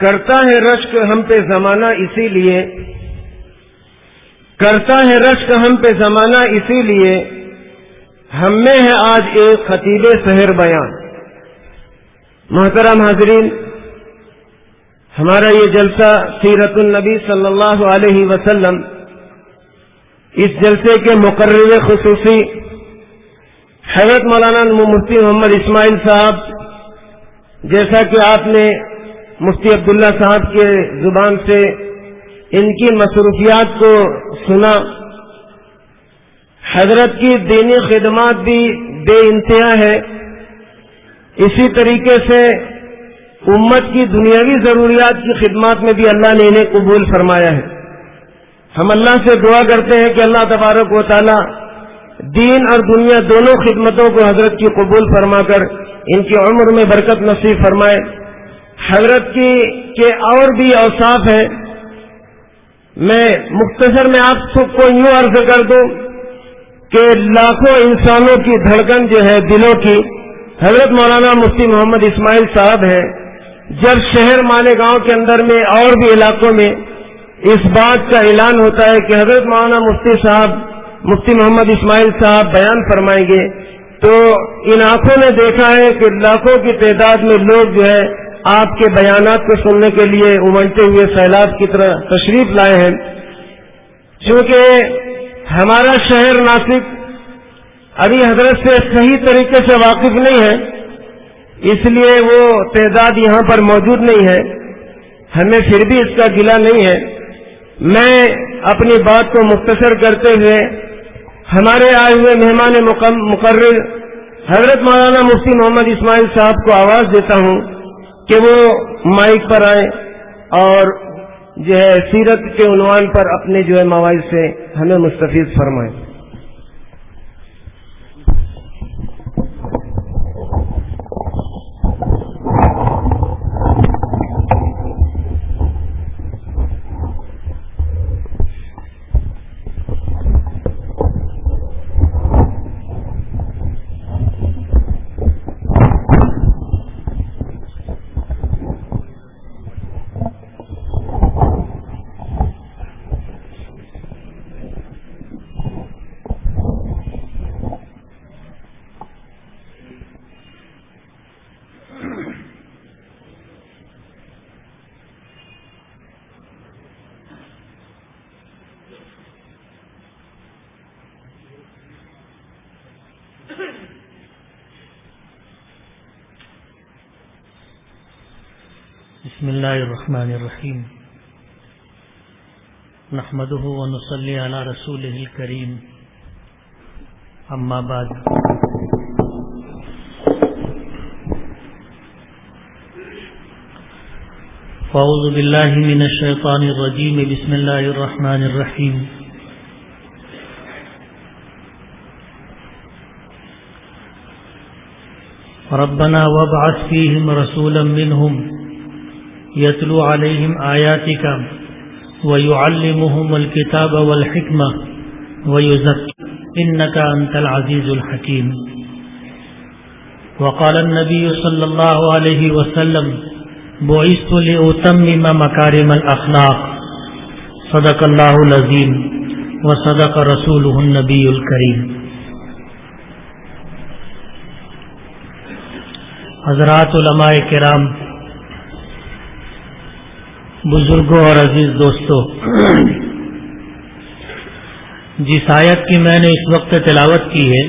کرتا ہے رشک ہم پہ زمانہ اسی لیے، کرتا ہے رشک ہم پہ زمانہ اسی لیے، ہم میں ہے آج ایک خطیب سحر بیان۔ محترم حاضرین، ہمارا یہ جلسہ سیرت النبی صلی اللہ علیہ وسلم، اس جلسے کے مقرر خصوصی حضرت مولانا مفتی محمد اسماعیل صاحب، جیسا کہ آپ نے مفتی عبداللہ صاحب کے زبان سے ان کی مصروفیات کو سنا، حضرت کی دینی خدمات بھی بے انتہا ہے، اسی طریقے سے امت کی دنیاوی ضروریات کی خدمات میں بھی اللہ نے انہیں قبول فرمایا ہے۔ ہم اللہ سے دعا کرتے ہیں کہ اللہ تبارک و تعالی دین اور دنیا دونوں خدمتوں کو حضرت کی قبول فرما کر ان کی عمر میں برکت نصیب فرمائے۔ حضرت کی کے اور بھی اوصاف ہیں، میں مختصر میں آپ سب کو یوں عرض کر دوں کہ لاکھوں انسانوں کی دھڑکن جو ہے دلوں کی، حضرت مولانا مفتی محمد اسماعیل صاحب ہیں۔ جب شہر مالیگاؤں کے اندر میں اور بھی علاقوں میں اس بات کا اعلان ہوتا ہے کہ حضرت مولانا مفتی صاحب مفتی محمد اسماعیل صاحب بیان فرمائیں گے، تو ان آنکھوں نے دیکھا ہے کہ لاکھوں کی تعداد میں لوگ جو ہے آپ کے بیانات کو سننے کے لیے امڑتے ہوئے سیلاب کی طرح تشریف لائے ہیں۔ چونکہ ہمارا شہر ناسک ابھی حضرت سے صحیح طریقے سے واقف نہیں ہے، اس لیے وہ تعداد یہاں پر موجود نہیں ہے، ہمیں پھر بھی اس کا گلہ نہیں ہے۔ میں اپنی بات کو مختصر کرتے ہوئے ہمارے آئے ہوئے مہمان مقرر حضرت مولانا مفتی محمد اسماعیل صاحب کو آواز دیتا ہوں کہ وہ مائک پر آئیں اور جو ہے سیرت کے عنوان پر اپنے جو ہے مواعظ سے ہمیں مستفیض فرمائیں۔ بسم اللہ الرحمن الرحیم، نحمده ونصلی علی رسولہ الکریم، اما بعد۔ اعوذ باللہ من الشیطان الرجیم، بسم اللہ الرحمن الرحیم۔ ربنا وابعث فیہم رسولا منہم یتلو علیہم آیاتک ویعلمہم الکتاب والحکمہ ویزکیہم انک انت العزیز الحکیم۔ وقال النبی صلی اللہ علیہ وسلم بعثت لأتمم مکارم الاخلاق، صدق اللہ العظیم وصدق رسولہ النبی الکریم۔ حضرات علماء کرام، بزرگوں اور عزیز دوستو، جس آیت کی میں نے اس وقت تلاوت کی ہے،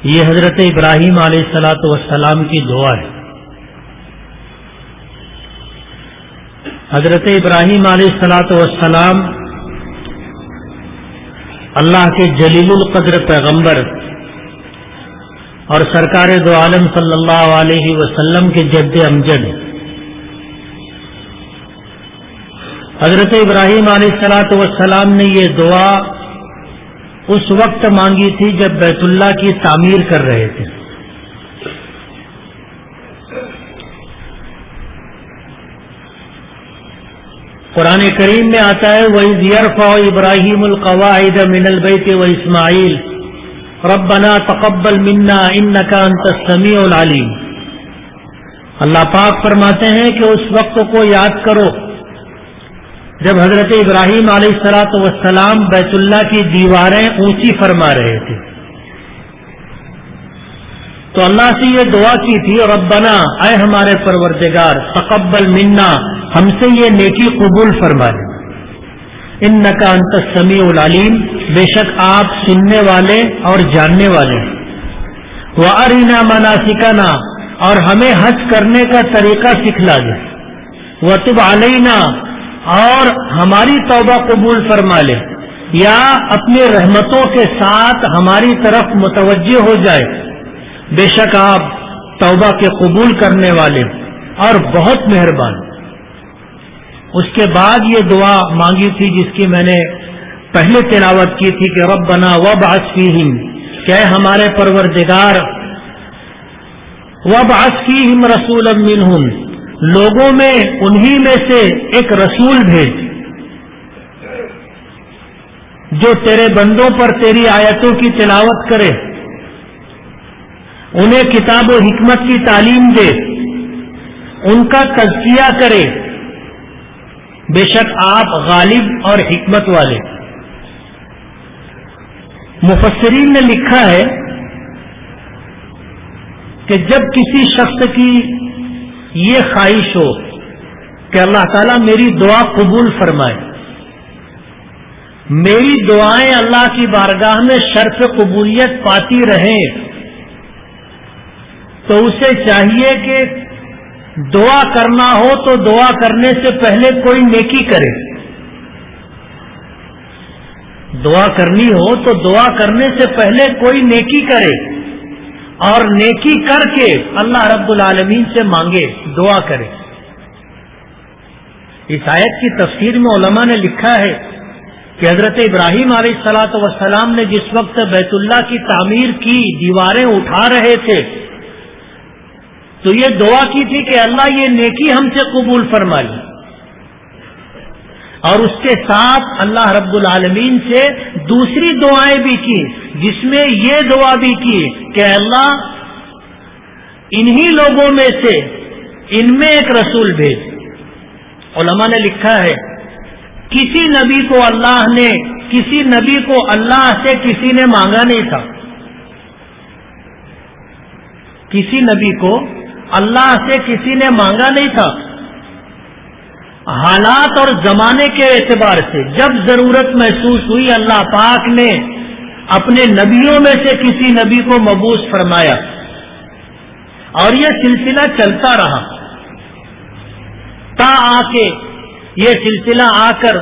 یہ حضرت ابراہیم علیہ السلام کی دعا ہے۔ حضرت ابراہیم علیہ السلام اللہ کے جلیل القدر پیغمبر اور سرکار دو عالم صلی اللہ علیہ وسلم کے جد امجد حضرت ابراہیم علیہ السلام نے یہ دعا اس وقت مانگی تھی جب بیت اللہ کی تعمیر کر رہے تھے۔ قرآن کریم میں آتا ہے وَإِذْ يَرْفَعُ إِبْرَاهِيمُ الْقَوَاعِدَ مِنَ الْبَيْتِ وَإِسْمَاعِيلُ رَبَّنَا تَقَبَّلْ مِنَّا إِنَّكَ أَنْتَ السَّمِيعُ الْعَلِيمُ۔ اللہ پاک فرماتے ہیں کہ اس وقت کو یاد کرو جب حضرت ابراہیم علیہ الصلوۃ والسلام بیت اللہ کی دیواریں اونچی فرما رہے تھے تو اللہ سے یہ دعا کی تھی، ربنا، اے ہمارے پروردگار، تقبل منا، ہم سے یہ نیکی قبول فرما لے، انک انت السمیع العلیم، بے شک آپ سننے والے اور جاننے والے ہیں، وارنا مناسکنا، اور ہمیں حج کرنے کا طریقہ سکھلا دے، وتب علینا، اور ہماری توبہ قبول فرما لے، یا اپنی رحمتوں کے ساتھ ہماری طرف متوجہ ہو جائے، بے شک آپ توبہ کے قبول کرنے والے اور بہت مہربان۔ اس کے بعد یہ دعا مانگی تھی جس کی میں نے پہلے تلاوت کی تھی کہ ربنا وابعث فیہم، کہ ہمارے پروردگار وابعث فیہم رسولا منہم، لوگوں میں انہی میں سے ایک رسول بھیج جو تیرے بندوں پر تیری آیتوں کی تلاوت کرے، انہیں کتاب و حکمت کی تعلیم دے، ان کا تزکیہ کرے، بے شک آپ غالب اور حکمت والے۔ مفسرین نے لکھا ہے کہ جب کسی شخص کی یہ خواہش ہو کہ اللہ تعالیٰ میری دعا قبول فرمائے، میری دعائیں اللہ کی بارگاہ میں شرف قبولیت پاتی رہیں، تو اسے چاہیے کہ دعا کرنا ہو تو دعا کرنے سے پہلے کوئی نیکی کرے، دعا کرنی ہو تو دعا کرنے سے پہلے کوئی نیکی کرے، اور نیکی کر کے اللہ رب العالمین سے مانگے، دعا کرے۔ اس آیت کی تفسیر میں علماء نے لکھا ہے کہ حضرت ابراہیم علیہ الصلوۃ والسلام نے جس وقت بیت اللہ کی تعمیر کی، دیواریں اٹھا رہے تھے، تو یہ دعا کی تھی کہ اللہ یہ نیکی ہم سے قبول فرما لی، اور اس کے ساتھ اللہ رب العالمین سے دوسری دعائیں بھی کی، جس میں یہ دعا بھی کی کہ اللہ انہی لوگوں میں سے ان میں ایک رسول بھیج۔ علماء نے لکھا ہے کسی نبی کو اللہ سے کسی نے مانگا نہیں تھا، کسی نبی کو اللہ سے کسی نے مانگا نہیں تھا، حالات اور زمانے کے اعتبار سے جب ضرورت محسوس ہوئی اللہ پاک نے اپنے نبیوں میں سے کسی نبی کو مبعوث فرمایا، اور یہ سلسلہ چلتا رہا تا آ کے یہ سلسلہ آ کر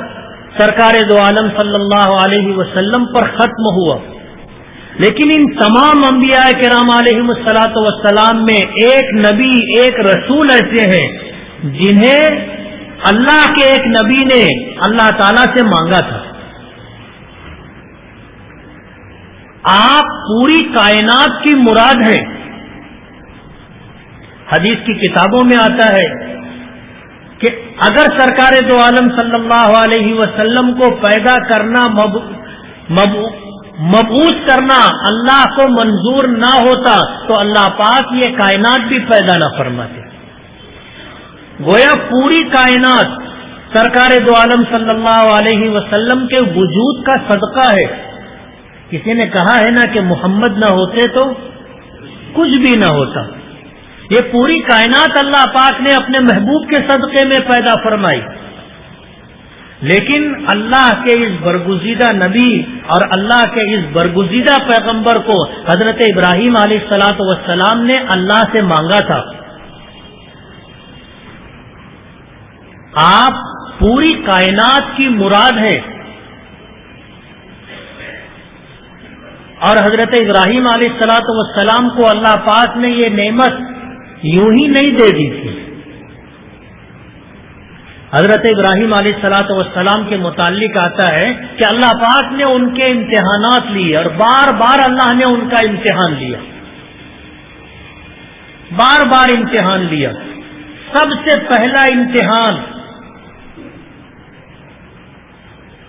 سرکار دو عالم صلی اللہ علیہ وسلم پر ختم ہوا۔ لیکن ان تمام انبیاء کرام علیہم الصلوۃ والسلام میں ایک نبی، ایک رسول ایسے ہیں جنہیں اللہ کے ایک نبی نے اللہ تعالی سے مانگا تھا۔ آپ پوری کائنات کی مراد ہیں۔ حدیث کی کتابوں میں آتا ہے کہ اگر سرکار دو عالم صلی اللہ علیہ وسلم کو پیدا کرنا، مبعوث کرنا اللہ کو منظور نہ ہوتا تو اللہ پاک یہ کائنات بھی پیدا نہ فرماتے۔ گویا پوری کائنات سرکار دو عالم صلی اللہ علیہ وسلم کے وجود کا صدقہ ہے۔ کسی نے کہا ہے نا کہ محمد نہ ہوتے تو کچھ بھی نہ ہوتا۔ یہ پوری کائنات اللہ پاک نے اپنے محبوب کے صدقے میں پیدا فرمائی، لیکن اللہ کے اس برگزیدہ نبی اور اللہ کے اس برگزیدہ پیغمبر کو حضرت ابراہیم علیہ الصلوۃ والسلام نے اللہ سے مانگا تھا۔ آپ پوری کائنات کی مراد ہے، اور حضرت ابراہیم علیہ الصلوۃ والسلام کو اللہ پاک نے یہ نعمت یوں ہی نہیں دے دی تھی۔ حضرت ابراہیم علیہ الصلوۃ والسلام کے متعلق آتا ہے کہ اللہ پاک نے ان کے امتحانات لیے، اور بار بار اللہ نے ان کا امتحان لیا، بار بار امتحان لیا۔ سب سے پہلا امتحان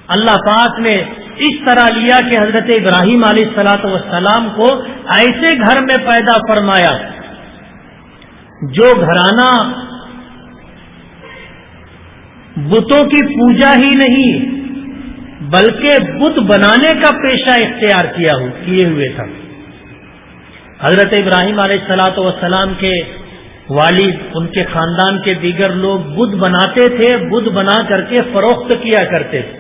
اللہ پاک نے اس طرح لیا کہ حضرت ابراہیم علیہ الصلوۃ والسلام کو ایسے گھر میں پیدا فرمایا جو گھرانہ بتوں کی پوجا ہی نہیں بلکہ بت بنانے کا پیشہ اختیار کیے ہوئے تھا. حضرت ابراہیم علیہ الصلوۃ والسلام کے والد، ان کے خاندان کے دیگر لوگ بت بناتے تھے، بت بنا کر کے فروخت کیا کرتے تھے.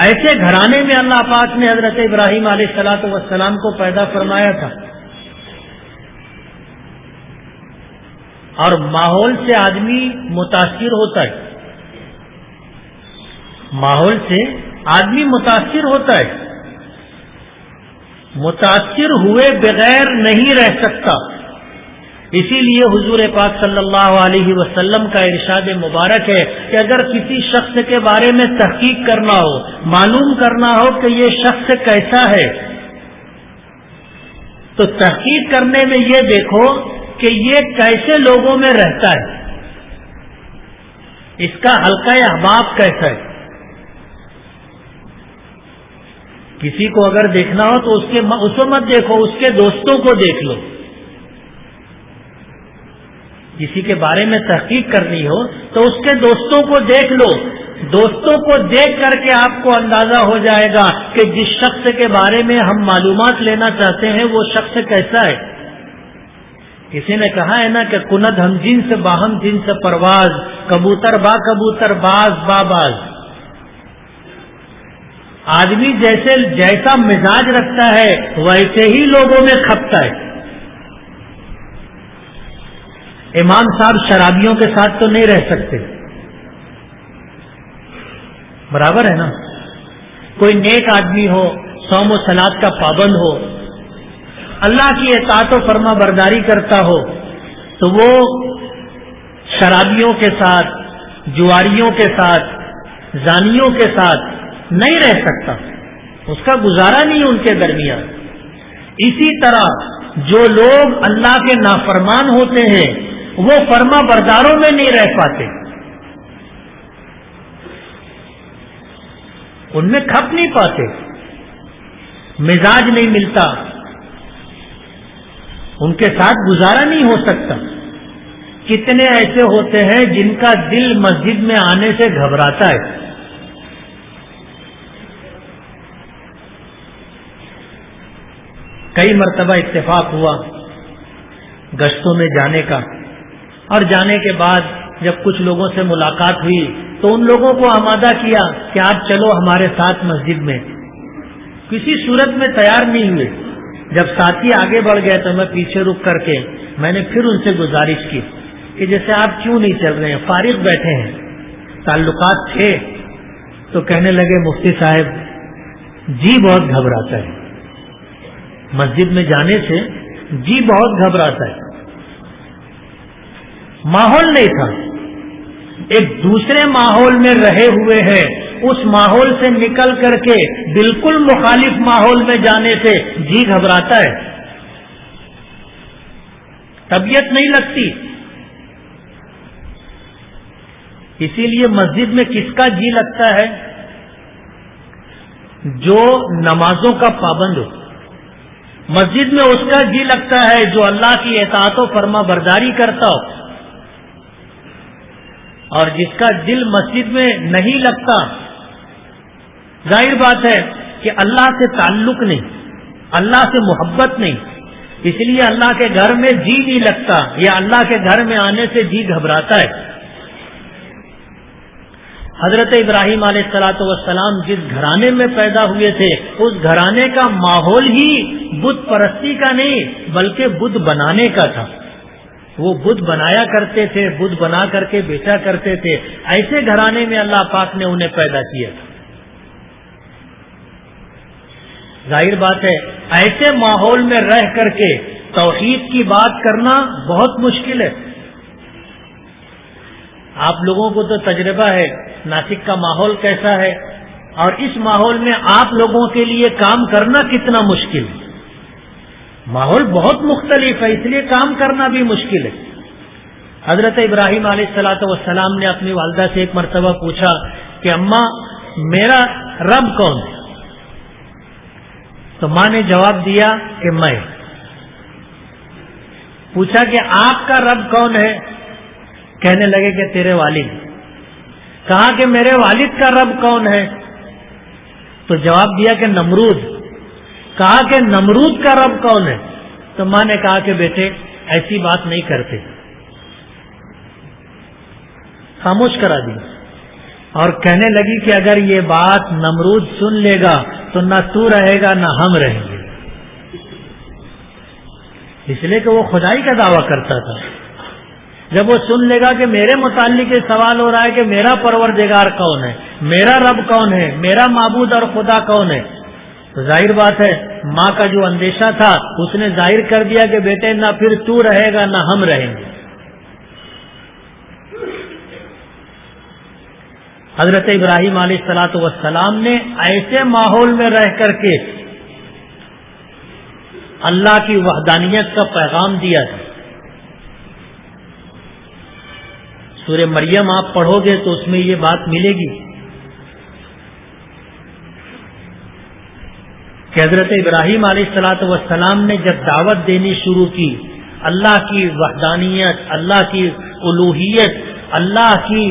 ایسے گھرانے میں اللہ پاک نے حضرت ابراہیم علیہ الصلوۃ والسلام کو پیدا فرمایا تھا. اور ماحول سے آدمی متاثر ہوتا ہے، ماحول سے آدمی متاثر ہوتا ہے، متاثر ہوئے بغیر نہیں رہ سکتا. اسی لیے حضور پاک صلی اللہ علیہ وسلم کا ارشاد مبارک ہے کہ اگر کسی شخص کے بارے میں تحقیق کرنا ہو، معلوم کرنا ہو کہ یہ شخص کیسا ہے، تو تحقیق کرنے میں یہ دیکھو کہ یہ کیسے لوگوں میں رہتا ہے، اس کا حلقہ احباب کیسا ہے. کسی کو اگر دیکھنا ہو تو اس کو مت دیکھو، اس کے دوستوں کو دیکھ لو. کسی کے بارے میں تحقیق کرنی ہو تو اس کے دوستوں کو دیکھ لو. دوستوں کو دیکھ کر کے آپ کو اندازہ ہو جائے گا کہ جس شخص کے بارے میں ہم معلومات لینا چاہتے ہیں وہ شخص کیسا ہے. کسی نے کہا ہے نا کہ کند ہم جنس باہم جنس پرواز، کبوتر با کبوتر باز با باز. آدمی جیسا مزاج رکھتا ہے ویسے ہی لوگوں میں کھپتا ہے. امام صاحب شرابیوں کے ساتھ تو نہیں رہ سکتے، برابر ہے نا. کوئی نیک آدمی ہو، صوم و صلات کا پابند ہو، اللہ کی اطاعت و فرما برداری کرتا ہو، تو وہ شرابیوں کے ساتھ، جواریوں کے ساتھ، زانیوں کے ساتھ نہیں رہ سکتا. اس کا گزارا نہیں ان کے درمیان. اسی طرح جو لوگ اللہ کے نافرمان ہوتے ہیں وہ فرما برداروں میں نہیں رہ پاتے، ان میں کھپ نہیں پاتے، مزاج نہیں ملتا، ان کے ساتھ گزارا نہیں ہو سکتا. کتنے ایسے ہوتے ہیں جن کا دل مسجد میں آنے سے گھبراتا ہے. کئی مرتبہ اتفاق ہوا گشتوں میں جانے کا، اور جانے کے بعد جب کچھ لوگوں سے ملاقات ہوئی تو ان لوگوں کو آمادہ کیا کہ آپ چلو ہمارے ساتھ مسجد میں. کسی صورت میں تیار نہیں ہوئے. جب ساتھی آگے بڑھ گئے تو میں پیچھے رک کر کے میں نے پھر ان سے گزارش کی کہ جیسے آپ کیوں نہیں چل رہے ہیں، فارغ بیٹھے ہیں. تعلقات تھے تو کہنے لگے مفتی صاحب جی بہت گھبراتا ہے، مسجد میں جانے سے جی بہت گھبراتا ہے. ماحول نہیں تھا، ایک دوسرے ماحول میں رہے ہوئے ہیں، اس ماحول سے نکل کر کے بالکل مخالف ماحول میں جانے سے جی گھبراتا ہے، طبیعت نہیں لگتی. اسی لیے مسجد میں کس کا جی لگتا ہے؟ جو نمازوں کا پابند ہو. مسجد میں اس کا جی لگتا ہے جو اللہ کی اطاعت و فرما برداری کرتا ہو. اور جس کا دل مسجد میں نہیں لگتا، ظاہر بات ہے کہ اللہ سے تعلق نہیں، اللہ سے محبت نہیں، اس لیے اللہ کے گھر میں جی نہیں لگتا، یا اللہ کے گھر میں آنے سے جی گھبراتا ہے. حضرت ابراہیم علیہ الصلوۃ والسلام جس گھرانے میں پیدا ہوئے تھے اس گھرانے کا ماحول ہی بت پرستی کا نہیں بلکہ بت بنانے کا تھا. وہ بت بنایا کرتے تھے، بت بنا کر کے بیچا کرتے تھے. ایسے گھرانے میں اللہ پاک نے انہیں پیدا کیا تھا. ظاہر بات ہے ایسے ماحول میں رہ کر کے توحید کی بات کرنا بہت مشکل ہے. آپ لوگوں کو تو تجربہ ہے ناسک کا ماحول کیسا ہے، اور اس ماحول میں آپ لوگوں کے لیے کام کرنا کتنا مشکل ہے. ماحول بہت مختلف ہے، اس لیے کام کرنا بھی مشکل ہے. حضرت ابراہیم علیہ الصلوۃ والسلام نے اپنی والدہ سے ایک مرتبہ پوچھا کہ اماں میرا رب کون ہے؟ تو ماں نے جواب دیا کہ میں. پوچھا کہ آپ کا رب کون ہے؟ کہنے لگے کہ تیرے والد۔ کہا کہ میرے والد کا رب کون ہے؟ تو جواب دیا کہ نمرود۔ کہا کہ نمرود کا رب کون ہے؟ تو ماں نے کہا کہ بیٹے ایسی بات نہیں کرتے، خاموش کرا دی، اور کہنے لگی کہ اگر یہ بات نمرود سن لے گا تو نہ تو رہے گا نہ ہم رہیں گے، اس لیے کہ وہ خدائی کا دعویٰ کرتا تھا۔ جب وہ سن لے گا کہ میرے متعلق یہ سوال ہو رہا ہے کہ میرا پروردگار کون ہے، میرا رب کون ہے، میرا معبود اور خدا کون ہے، تو ظاہر بات ہے ماں کا جو اندیشہ تھا اس نے ظاہر کر دیا کہ بیٹے نہ پھر تو رہے گا نہ ہم رہیں گے۔ حضرت ابراہیم علیہ الصلوۃ والسلام نے ایسے ماحول میں رہ کر کے اللہ کی وحدانیت کا پیغام دیا تھا۔ سورہ مریم آپ پڑھو گے تو اس میں یہ بات ملے گی کہ حضرت ابراہیم علیہ الصلوۃ والسلام نے جب دعوت دینی شروع کی، اللہ کی وحدانیت، اللہ کی الوہیت، اللہ کی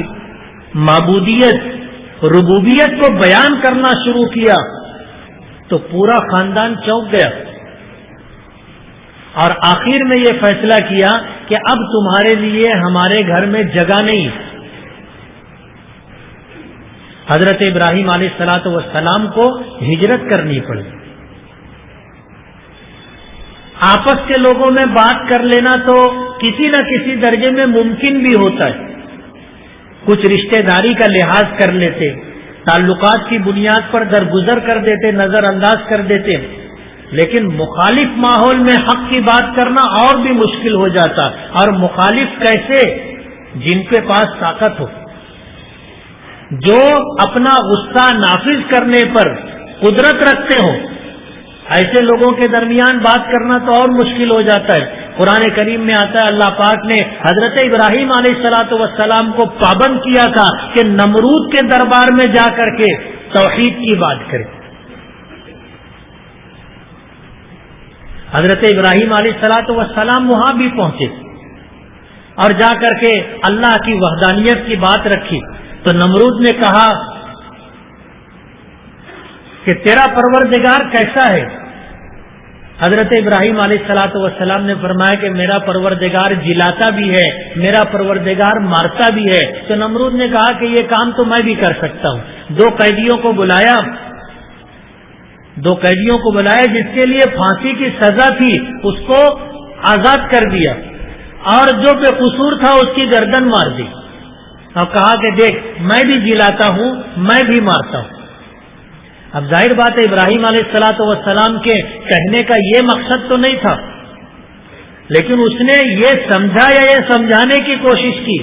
معبودیت، ربوبیت کو بیان کرنا شروع کیا تو پورا خاندان چونک گیا، اور آخر میں یہ فیصلہ کیا کہ اب تمہارے لیے ہمارے گھر میں جگہ نہیں۔ حضرت ابراہیم علیہ الصلوۃ والسلام کو ہجرت کرنی پڑی۔ آپس کے لوگوں میں بات کر لینا تو کسی نہ کسی درجے میں ممکن بھی ہوتا ہے، کچھ رشتہ داری کا لحاظ کر لیتے، تعلقات کی بنیاد پر درگزر کر دیتے، نظر انداز کر دیتے، لیکن مخالف ماحول میں حق کی بات کرنا اور بھی مشکل ہو جاتا۔ اور مخالف کیسے؟ جن کے پاس طاقت ہو، جو اپنا غصہ نافذ کرنے پر قدرت رکھتے ہوں، ایسے لوگوں کے درمیان بات کرنا تو اور مشکل ہو جاتا ہے۔ قرآن کریم میں آتا ہے اللہ پاک نے حضرت ابراہیم علیہ الصلوۃ والسلام کو پابند کیا تھا کہ نمرود کے دربار میں جا کر کے توحید کی بات کرے۔ حضرت ابراہیم علیہ الصلوۃ والسلام وہاں بھی پہنچے اور جا کر کے اللہ کی وحدانیت کی بات رکھی، تو نمرود نے کہا کہ تیرا پروردگار کیسا ہے؟ حضرت ابراہیم علیہ الصلوۃ والسلام نے فرمایا کہ میرا پروردگار جلاتا بھی ہے، میرا پروردگار مارتا بھی ہے۔ تو نمرود نے کہا کہ یہ کام تو میں بھی کر سکتا ہوں۔ دو قیدیوں کو بلایا جس کے لیے پھانسی کی سزا تھی، اس کو آزاد کر دیا، اور جو بے قصور تھا اس کی گردن مار دی، اور کہا کہ دیکھ میں بھی جلاتا ہوں، میں بھی مارتا ہوں۔ اب ظاہر بات ہے ابراہیم علیہ الصلوۃ والسلام کے کہنے کا یہ مقصد تو نہیں تھا، لیکن اس نے یہ سمجھا یا یہ سمجھانے کی کوشش کی،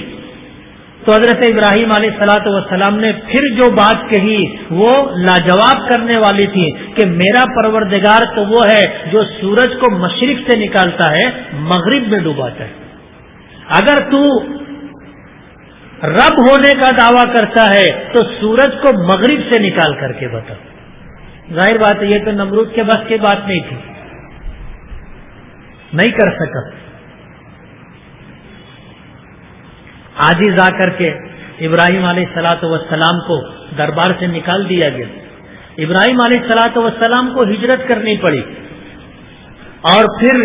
تو حضرت ابراہیم علیہ الصلوۃ والسلام نے پھر جو بات کہی وہ لاجواب کرنے والی تھی کہ میرا پروردگار تو وہ ہے جو سورج کو مشرق سے نکالتا ہے، مغرب میں ڈوباتا ہے۔ اگر تو رب ہونے کا دعویٰ کرتا ہے تو سورج کو مغرب سے نکال کر کے بتا۔ ظاہر بات ہے یہ تو نمرود کے بس کی بات نہیں تھی، نہیں کر سکا۔ عاجز آ کر کے ابراہیم علیہ الصلوۃ والسلام کو دربار سے نکال دیا گیا۔ ابراہیم علیہ الصلوۃ والسلام کو ہجرت کرنی پڑی، اور پھر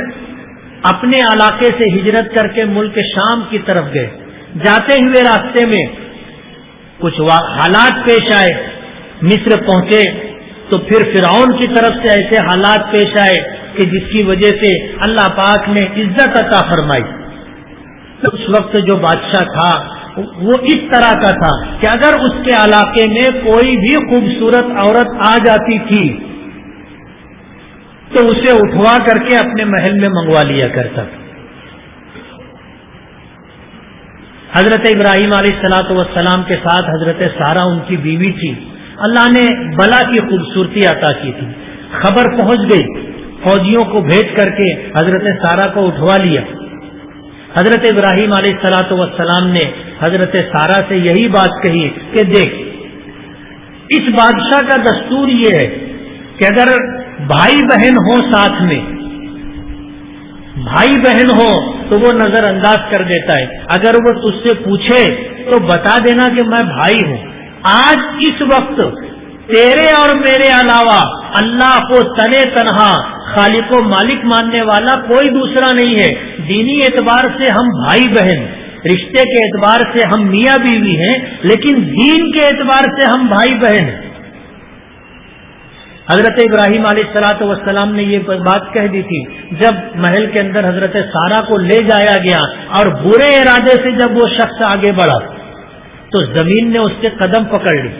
اپنے علاقے سے ہجرت کر کے ملک شام کی طرف گئے۔ جاتے ہوئے راستے میں کچھ حالات پیش آئے، مصر پہنچے تو پھر فرعون کی طرف سے ایسے حالات پیش آئے کہ جس کی وجہ سے اللہ پاک نے عزت عطا فرمائی۔ اس وقت جو بادشاہ تھا وہ اس طرح کا تھا کہ اگر اس کے علاقے میں کوئی بھی خوبصورت عورت آ جاتی تھی تو اسے اٹھوا کر کے اپنے محل میں منگوا لیا کرتا تھا۔ حضرت ابراہیم علیہ الصلوۃ والسلام کے ساتھ حضرت سارہ ان کی بیوی تھی۔ اللہ نے بلا کی خوبصورتی عطا کی تھی، خبر پہنچ گئی، فوجیوں کو بھیج کر کے حضرت سارہ کو اٹھوا لیا۔ حضرت ابراہیم علیہ الصلوۃ والسلام نے حضرت سارہ سے یہی بات کہی کہ دیکھ، اس بادشاہ کا دستور یہ ہے کہ اگر بھائی بہن ہو ساتھ میں، بھائی بہن ہو تو تو وہ نظر انداز کر دیتا ہے. اگر وہ تجھ سے پوچھے تو بتا دینا کہ میں بھائی ہوں. آج اس وقت تیرے اور میرے علاوہ اللہ کو تنے تنہا خالق و مالک ماننے والا کوئی دوسرا نہیں ہے. دینی اعتبار سے ہم بھائی بہن، رشتے کے اعتبار سے ہم میاں بیوی ہیں، لیکن دین کے اعتبار سے ہم بھائی بہن ہیں. حضرت ابراہیم علیہ الصلوۃ والسلام نے یہ بات کہہ دی تھی جب محل کے اندر حضرت سارہ کو لے جایا گیا اور برے ارادے سے جب وہ شخص آگے بڑھا تو زمین نے اس کے قدم پکڑ لی.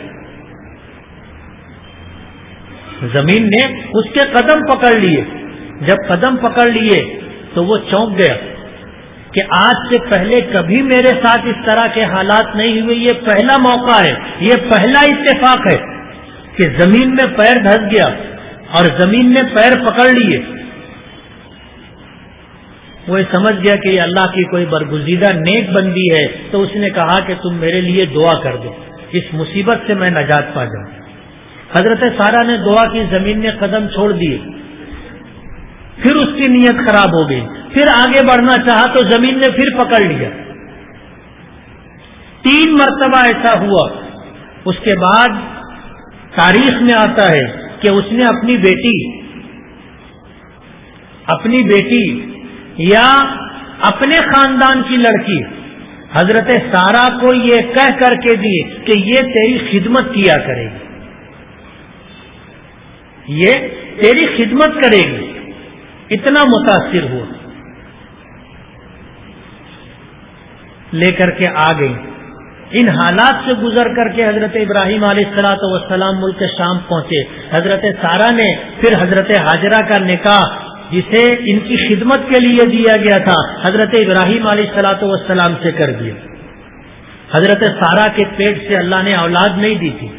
زمین نے اس کے قدم پکڑ لیے. جب قدم پکڑ لیے تو وہ چونک گیا کہ آج سے پہلے کبھی میرے ساتھ اس طرح کے حالات نہیں ہوئے. یہ پہلا موقع ہے، یہ پہلا اتفاق ہے کہ زمین میں پیر دھس گیا اور زمین نے پیر پکڑ لیے. وہ سمجھ گیا کہ یہ اللہ کی کوئی برگزیدہ نیک بندی ہے، تو اس نے کہا کہ تم میرے لیے دعا کر دو، اس مصیبت سے میں نجات پا جاؤں. حضرت سارہ نے دعا کی، زمین نے قدم چھوڑ دیے. پھر اس کی نیت خراب ہو گئی، پھر آگے بڑھنا چاہا تو زمین نے پھر پکڑ لیا. 3 مرتبہ ایسا ہوا. اس کے بعد تاریخ میں آتا ہے کہ اس نے اپنی بیٹی یا اپنے خاندان کی لڑکی حضرت سارہ کو یہ کہہ کر کے دی کہ یہ تیری خدمت کیا کرے گی، یہ تیری خدمت کرے گی. اتنا متاثر ہوا، لے کر کے آ گئی. ان حالات سے گزر کر کے حضرت ابراہیم علیہ الصلوۃ والسلام ملک شام پہنچے. حضرت سارہ نے پھر حضرت ہاجرہ کا نکاح جسے ان کی خدمت کے لیے دیا گیا تھا حضرت ابراہیم علیہ الصلوۃ والسلام سے کر دیا. حضرت سارہ کے پیٹ سے اللہ نے اولاد نہیں دی تھی،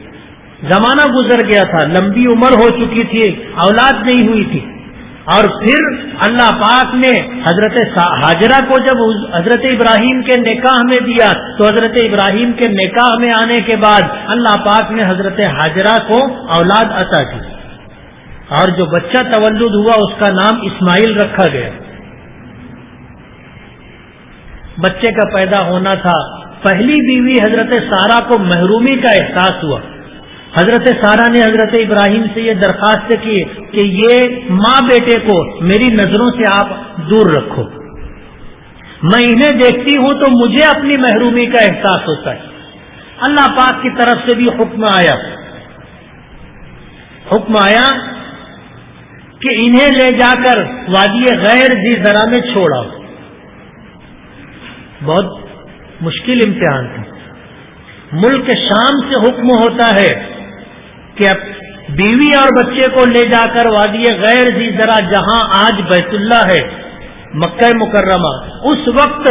زمانہ گزر گیا تھا، لمبی عمر ہو چکی تھی، اولاد نہیں ہوئی تھی. اور پھر اللہ پاک نے حضرت ہاجرہ کو جب حضرت ابراہیم کے نکاح میں دیا تو حضرت ابراہیم کے نکاح میں آنے کے بعد اللہ پاک نے حضرت ہاجرہ کو اولاد عطا کی، اور جو بچہ تولد ہوا اس کا نام اسماعیل رکھا گیا. بچے کا پیدا ہونا تھا. پہلی بیوی حضرت سارہ کو محرومی کا احساس ہوا. حضرت سارہ نے حضرت ابراہیم سے یہ درخواست کی کہ یہ ماں بیٹے کو میری نظروں سے آپ دور رکھو، میں انہیں دیکھتی ہوں تو مجھے اپنی محرومی کا احساس ہوتا ہے. اللہ پاک کی طرف سے بھی حکم آیا کہ انہیں لے جا کر وادی غیر ذی زرع میں چھوڑا. بہت مشکل امتحان تھا. ملک شام سے حکم ہوتا ہے کہ اب بیوی اور بچے کو لے جا کر وادی غیر ذی زرع، جہاں آج بیت اللہ ہے، مکہ مکرمہ، اس وقت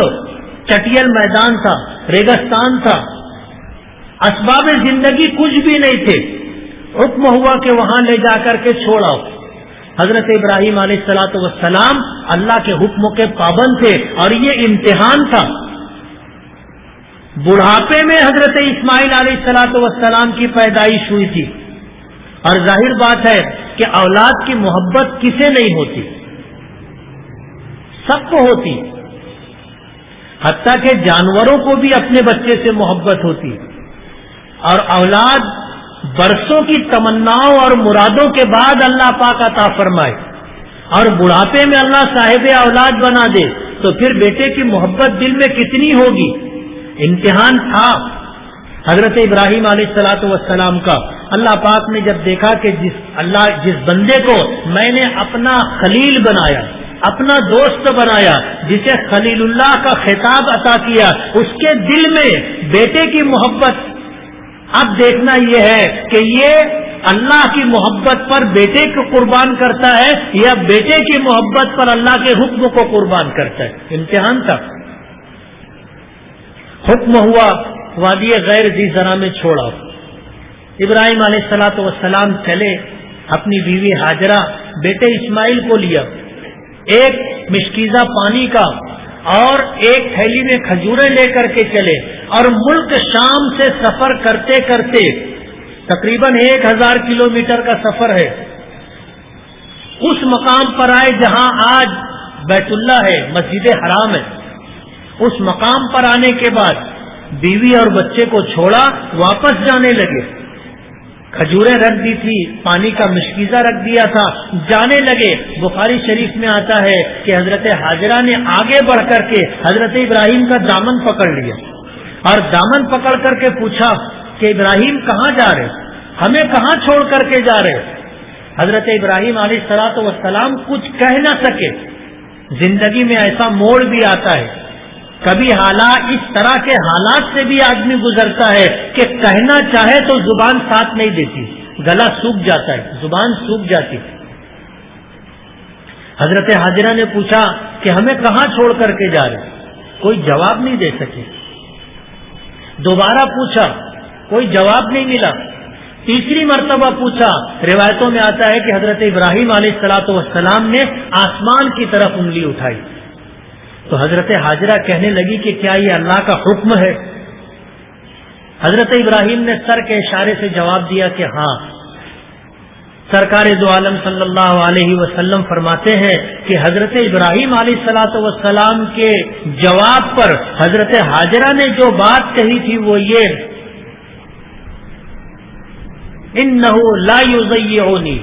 چٹیل میدان تھا، ریگستان تھا، اسباب زندگی کچھ بھی نہیں تھے. حکم ہوا کہ وہاں لے جا کر کے چھوڑاؤ. حضرت ابراہیم علیہ الصلوۃ والسلام اللہ کے حکموں کے پابند تھے اور یہ امتحان تھا. بڑھاپے میں حضرت اسماعیل علیہ الصلوۃ والسلام کی پیدائش ہوئی تھی، اور ظاہر بات ہے کہ اولاد کی محبت کسے نہیں ہوتی، سب کو ہوتی، حتیٰ کہ جانوروں کو بھی اپنے بچے سے محبت ہوتی. اور اولاد برسوں کی تمناؤں اور مرادوں کے بعد اللہ پاک عطا فرمائے اور بڑھاپے میں اللہ صاحب اولاد بنا دے تو پھر بیٹے کی محبت دل میں کتنی ہوگی. امتحان تھا حضرت ابراہیم علیہ الصلوۃ والسلام کا. اللہ پاک نے جب دیکھا کہ جس بندے کو میں نے اپنا خلیل بنایا، اپنا دوست بنایا، جسے خلیل اللہ کا خطاب عطا کیا، اس کے دل میں بیٹے کی محبت. اب دیکھنا یہ ہے کہ یہ اللہ کی محبت پر بیٹے کو قربان کرتا ہے یا بیٹے کی محبت پر اللہ کے حکم کو قربان کرتا ہے. امتحان تھا. حکم ہوا وادی غیر ذی زرع میں چھوڑا. ابراہیم علیہ الصلوۃ والسلام چلے، اپنی بیوی ہاجرہ، بیٹے اسماعیل کو لیا، ایک مشکیزہ پانی کا اور ایک تھیلی میں کھجوریں لے کر کے چلے، اور ملک شام سے سفر کرتے کرتے تقریباً 1000 کلومیٹر کا سفر ہے، اس مقام پر آئے جہاں آج بیت اللہ ہے، مسجد حرام ہے، اس مقام پر آنے کے بعد بیوی اور بچے کو چھوڑا، واپس جانے لگے، کھجوریں رکھ دی تھی، پانی کا مشکیزہ رکھ دیا تھا، جانے لگے۔ بخاری شریف میں آتا ہے کہ حضرت ہاجرہ نے آگے بڑھ کر کے حضرت ابراہیم کا دامن پکڑ لیا اور دامن پکڑ کر کے پوچھا کہ ابراہیم کہاں جا رہے، ہمیں کہاں چھوڑ کر کے جا رہے؟ حضرت ابراہیم علیہ الصلوۃ والسلام کچھ کہہ نہ سکے۔ زندگی میں ایسا موڑ بھی آتا ہے، کبھی حالات اس طرح کے حالات سے بھی آدمی گزرتا ہے کہ کہنا چاہے تو زبان ساتھ نہیں دیتی، گلا سوکھ جاتا ہے، زبان سوکھ جاتی۔ حضرت ہاجرہ نے پوچھا کہ ہمیں کہاں چھوڑ کر کے جا رہے؟ کوئی جواب نہیں دے سکے۔ دوبارہ پوچھا، کوئی جواب نہیں ملا۔ تیسری مرتبہ پوچھا، روایتوں میں آتا ہے کہ حضرت ابراہیم علیہ الصلوۃ والسلام نے آسمان کی طرف انگلی اٹھائی تو حضرت ہاجرہ کہنے لگی کہ کیا یہ اللہ کا حکم ہے؟ حضرت ابراہیم نے سر کے اشارے سے جواب دیا کہ ہاں۔ سرکار دو عالم صلی اللہ علیہ وسلم فرماتے ہیں کہ حضرت ابراہیم علیہ الصلوۃ والسلام کے جواب پر حضرت ہاجرہ نے جو بات کہی تھی وہ یہ، انہ لا یضیعنی،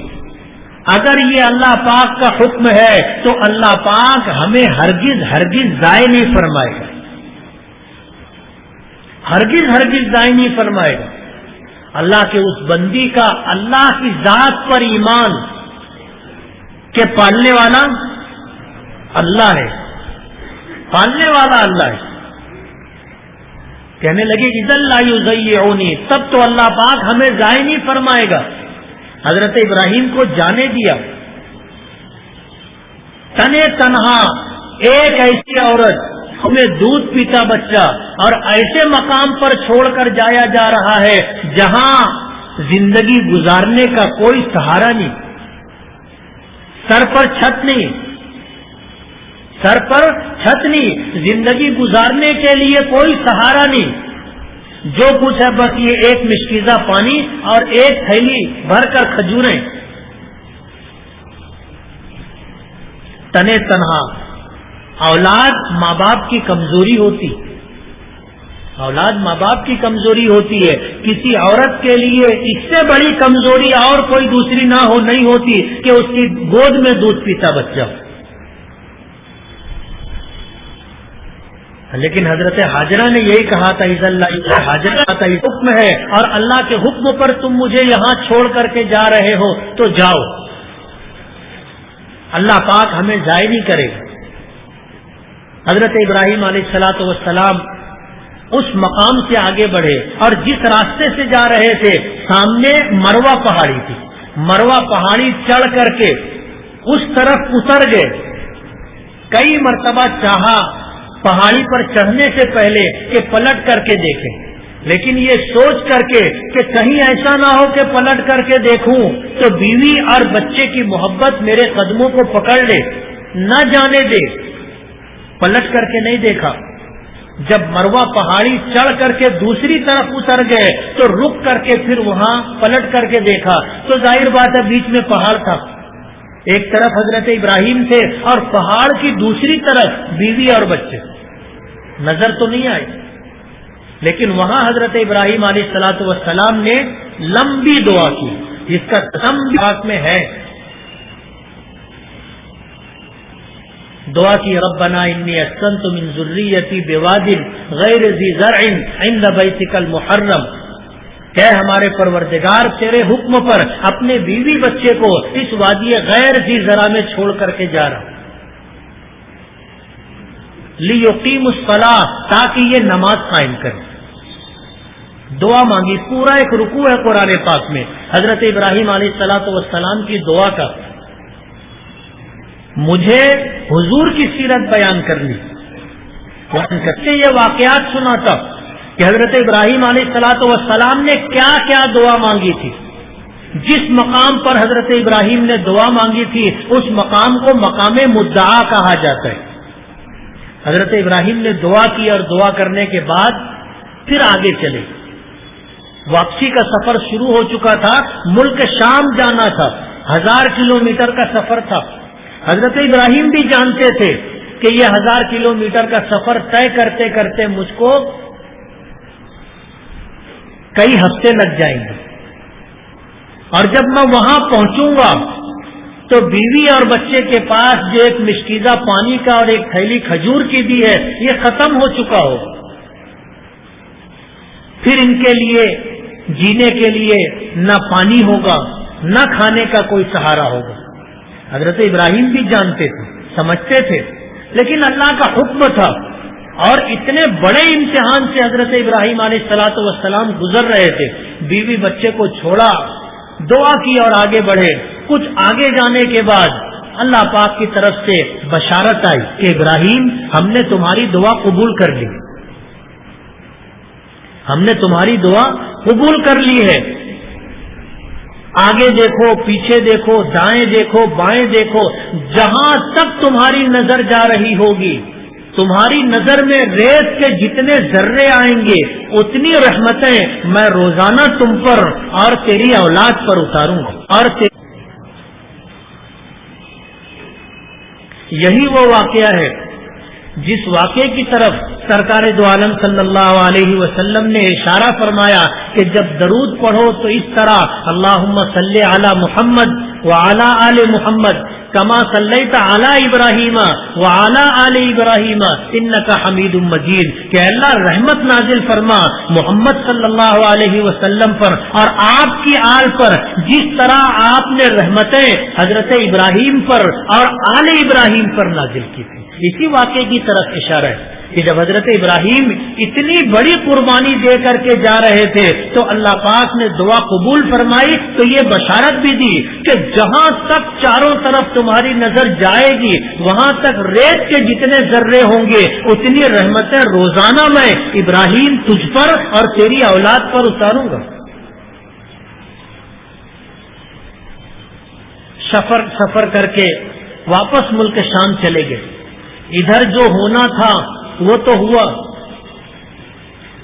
اگر یہ اللہ پاک کا حکم ہے تو اللہ پاک ہمیں ہرگز ہرگز ضائع نہیں فرمائے گا، ہرگز ہرگز ضائع نہیں فرمائے گا۔ اللہ کے اس بندی کا اللہ کی ذات پر ایمان کہ پالنے والا اللہ ہے، پالنے والا اللہ ہے۔ کہنے لگے اذا لا یضیعنی، تب تو اللہ پاک ہمیں ضائع نہیں فرمائے گا۔ حضرت ابراہیم کو جانے دیا۔ تنے تنہا ایک ایسی عورت، ہمیں دودھ پیتا بچہ، اور ایسے مقام پر چھوڑ کر جایا جا رہا ہے جہاں زندگی گزارنے کا کوئی سہارا نہیں، سر پر چھت نہیں، سر پر چھت نہیں، زندگی گزارنے کے لیے کوئی سہارا نہیں۔ جو کچھ ہے بس یہ ایک مشکیزہ پانی اور ایک تھیلی بھر کر کھجوریں۔ تنے تنہا۔ اولاد ماں باپ کی کمزوری ہوتی، اولاد ماں باپ کی کمزوری ہوتی ہے۔ کسی عورت کے لیے اس سے بڑی کمزوری اور کوئی دوسری نہیں ہوتی کہ اس کی گود میں دودھ پیتا بچہ۔ لیکن حضرت ہاجرہ نے یہی کہا تھا، اذا اللہ ہاجرہ کا یہ حکم ہے اور اللہ کے حکم پر تم مجھے یہاں چھوڑ کر کے جا رہے ہو تو جاؤ، اللہ پاک ہمیں ضائع نہیں کرے گا۔ حضرت ابراہیم علیہ الصلوۃ والسلام اس مقام سے آگے بڑھے اور جس راستے سے جا رہے تھے سامنے مروہ پہاڑی تھی، مروہ پہاڑی چڑھ کر کے اس طرف اتر گئے۔ کئی مرتبہ چاہا پہاڑی پر چڑھنے سے پہلے کہ پلٹ کر کے دیکھیں، لیکن یہ سوچ کر کے کہ کہیں ایسا نہ ہو کہ پلٹ کر کے دیکھوں تو بیوی اور بچے کی محبت میرے قدموں کو پکڑ لے، نہ جانے دے، پلٹ کر کے نہیں دیکھا۔ جب مروہ پہاڑی چڑھ کر کے دوسری طرف اتر گئے تو رک کر کے پھر وہاں پلٹ کر کے دیکھا تو ظاہر بات ہے بیچ میں پہاڑ تھا، ایک طرف حضرت ابراہیم تھے اور پہاڑ کی دوسری طرف بیوی اور بچے، نظر تو نہیں آئی۔ لیکن وہاں حضرت ابراہیم علیہ الصلوۃ والسلام نے لمبی دعا کی، جس کا لمبی بات میں ہے، دعا کی ربنا انی اسکنت من ذریتی بواد غیر ذی زرع عند بیتک المحرم، کہ ہمارے پروردگار تیرے حکم پر اپنے بیوی بچے کو اس وادی غیر ذی زرع میں چھوڑ کر کے جا رہا، لیقیموا الصلاۃ، تاکہ یہ نماز قائم کرے۔ دعا مانگی، پورا ایک رکوع ہے قرآن پاک میں حضرت ابراہیم علیہ الصلوۃ والسلام کی دعا کا۔ مجھے حضور کی سیرت بیان کرنی، کرتے یہ واقعات سنا تھا کہ حضرت ابراہیم علیہ الصلوۃ والسلام نے کیا کیا دعا مانگی تھی۔ جس مقام پر حضرت ابراہیم نے دعا مانگی تھی اس مقام کو مقام مدعا کہا جاتا ہے۔ حضرت ابراہیم نے دعا کی اور دعا کرنے کے بعد پھر آگے چلے، واپسی کا سفر شروع ہو چکا تھا، ملک شام جانا تھا، 1000 کلومیٹر کا سفر تھا۔ حضرت ابراہیم بھی جانتے تھے کہ یہ 1000 کلومیٹر کا سفر طے کرتے کرتے مجھ کو کئی ہفتے لگ جائیں گے، اور جب میں وہاں پہنچوں گا تو بیوی اور بچے کے پاس جو ایک مشکیزہ پانی کا اور ایک تھیلی کھجور کی بھی ہے یہ ختم ہو چکا ہو، پھر ان کے لیے جینے کے لیے نہ پانی ہوگا نہ کھانے کا کوئی سہارا ہوگا۔ حضرت ابراہیم بھی جانتے تھے، سمجھتے تھے، لیکن اللہ کا حکم تھا، اور اتنے بڑے امتحان سے حضرت ابراہیم علیہ الصلوۃ والسلام گزر رہے تھے، بیوی بچے کو چھوڑا، دعا کی اور آگے بڑھے۔ کچھ آگے جانے کے بعد اللہ پاک کی طرف سے بشارت آئی کہ ابراہیم ہم نے تمہاری دعا قبول کر لی، ہم نے تمہاری دعا قبول کر لی ہے۔ آگے دیکھو، پیچھے دیکھو، دائیں دیکھو، بائیں دیکھو، جہاں تک تمہاری نظر جا رہی ہوگی، تمہاری نظر میں ریت کے جتنے ذرے آئیں گے اتنی رحمتیں میں روزانہ تم پر اور تیری اولاد پر اتاروں گا۔ اور یہی وہ واقعہ ہے جس واقعے کی طرف سرکار دو عالم صلی اللہ علیہ وسلم نے اشارہ فرمایا کہ جب درود پڑھو تو اس طرح اللہم صلی علی محمد وعلی آل محمد کما صلیت علی ابراہیم وعلی آل ابراہیم انک حمید مجید، کہ اللہ رحمت نازل فرما محمد صلی اللہ علیہ وسلم پر اور آپ کی آل پر جس طرح آپ نے رحمتیں حضرت ابراہیم پر اور آل ابراہیم پر نازل کی تھی۔ اسی واقعے کی طرف اشارہ ہے کہ جب حضرت ابراہیم اتنی بڑی قربانی دے کر کے جا رہے تھے تو اللہ پاک نے دعا قبول فرمائی، تو یہ بشارت بھی دی کہ جہاں تک چاروں طرف تمہاری نظر جائے گی وہاں تک ریت کے جتنے ذرے ہوں گے اتنی رحمتیں روزانہ میں ابراہیم تجھ پر اور تیری اولاد پر اتاروں گا۔ سفر کر کے واپس ملک شام چلے گئے۔ ادھر جو ہونا تھا وہ تو ہوا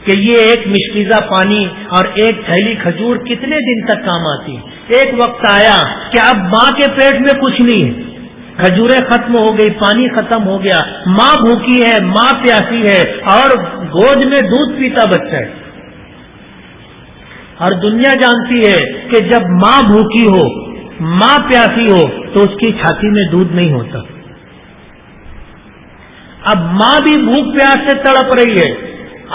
کہ یہ ایک مشکیزہ پانی اور ایک تھیلی کھجور کتنے دن تک کام آتی۔ ایک وقت آیا کہ اب ماں کے پیٹ میں کچھ نہیں ہے، کھجوریں ختم ہو گئی، پانی ختم ہو گیا، ماں بھوکی ہے، ماں پیاسی ہے، اور گود میں دودھ پیتا بچہ ہے۔ اور دنیا جانتی ہے کہ جب ماں بھوکی ہو، ماں پیاسی ہو تو اس کی چھاتی میں دودھ نہیں ہوتا۔ اب ماں بھی بھوک پیاس سے تڑپ رہی ہے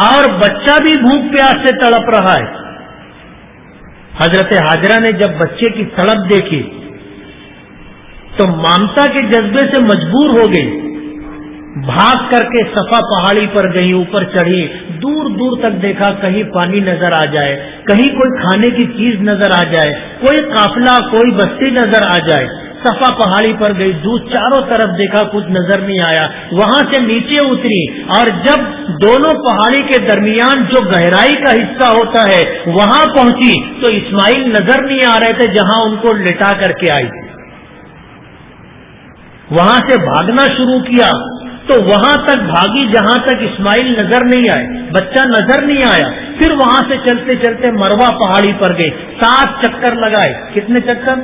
اور بچہ بھی بھوک پیاس سے تڑپ رہا ہے۔ حضرت ہاجرہ نے جب بچے کی تڑپ دیکھی تو ممتا کے جذبے سے مجبور ہو گئی، بھاگ کر کے صفا پہاڑی پر گئی، اوپر چڑھی، دور دور تک دیکھا کہیں پانی نظر آ جائے، کہیں کوئی کھانے کی چیز نظر آ جائے، کوئی قافلہ کوئی بستی نظر آ جائے۔ صفا پہاڑی پر گئی، دور چاروں طرف دیکھا، کچھ نظر نہیں آیا، وہاں سے نیچے اتری، اور جب دونوں پہاڑی کے درمیان جو گہرائی کا حصہ ہوتا ہے وہاں پہنچی تو اسماعیل نظر نہیں آ رہے تھے جہاں ان کو لٹا کر کے آئی۔ وہاں سے بھاگنا شروع کیا تو وہاں تک بھاگی جہاں تک اسماعیل نظر نہیں آئے، بچہ نظر نہیں آیا۔ پھر وہاں سے چلتے چلتے مروہ پہاڑی پر گئے، 7 چکر لگائے۔ کتنے چکر؟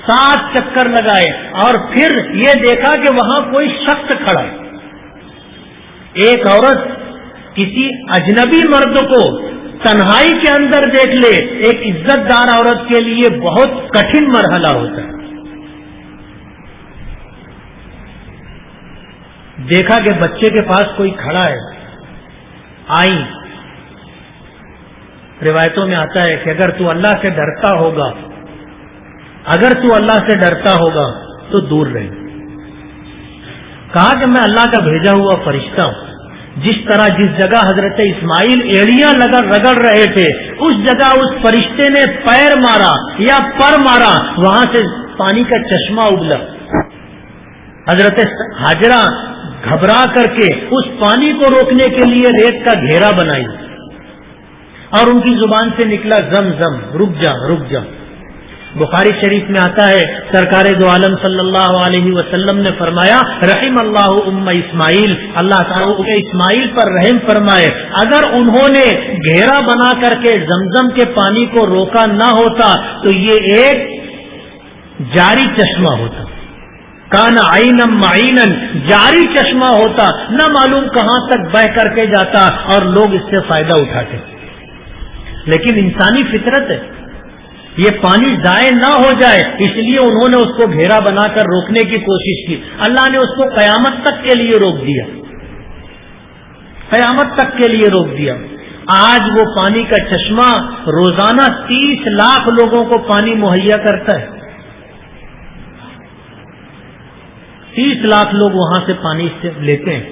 7 چکر لگائے، اور پھر یہ دیکھا کہ وہاں کوئی شخص کھڑا ہے۔ ایک عورت کسی اجنبی مرد کو تنہائی کے اندر دیکھ لے ایک عزت دار عورت کے لیے بہت کٹھن مرحلہ ہوتا ہے۔ دیکھا کہ بچے کے پاس کوئی کھڑا ہے، آئی۔ روایتوں میں آتا ہے کہ اگر تو اللہ سے ڈرتا ہوگا، اگر تو اللہ سے ڈرتا ہوگا تو دور رہے۔ کہا کہ میں اللہ کا بھیجا ہوا فرشتہ ہوں، جس طرح جس جگہ حضرت اسماعیل ایڑیاں رگڑ رہے تھے اس جگہ اس فرشتے نے پیر مارا یا پر مارا، وہاں سے پانی کا چشمہ اگلا۔ حضرت ہاجرہ گھبرا کر کے اس پانی کو روکنے کے لیے ریت کا گھیرا بنائی، اور ان کی زبان سے نکلا زم زم، رک جا رک جا۔ بخاری شریف میں آتا ہے سرکار دو عالم صلی اللہ علیہ وسلم نے فرمایا رحم اللہ ام اسماعیل، اللہ تعالیٰ اسماعیل پر رحم فرمائے، اگر انہوں نے گھیرا بنا کر کے زمزم کے پانی کو روکا نہ ہوتا تو یہ ایک جاری چشمہ ہوتا۔ کان عینم معینن، جاری چشمہ ہوتا، نہ معلوم کہاں تک بہ کر کے جاتا اور لوگ اس سے فائدہ اٹھاتے. لیکن انسانی فطرت ہے، یہ پانی ضائع نہ ہو جائے اس لیے انہوں نے اس کو گھیرا بنا کر روکنے کی کوشش کی. اللہ نے اس کو قیامت تک کے لیے روک دیا، قیامت تک کے لیے روک دیا. آج وہ پانی کا چشمہ روزانہ 30 لاکھ لوگوں کو پانی مہیا کرتا ہے. 30 لاکھ لوگ وہاں سے پانی سے لیتے ہیں.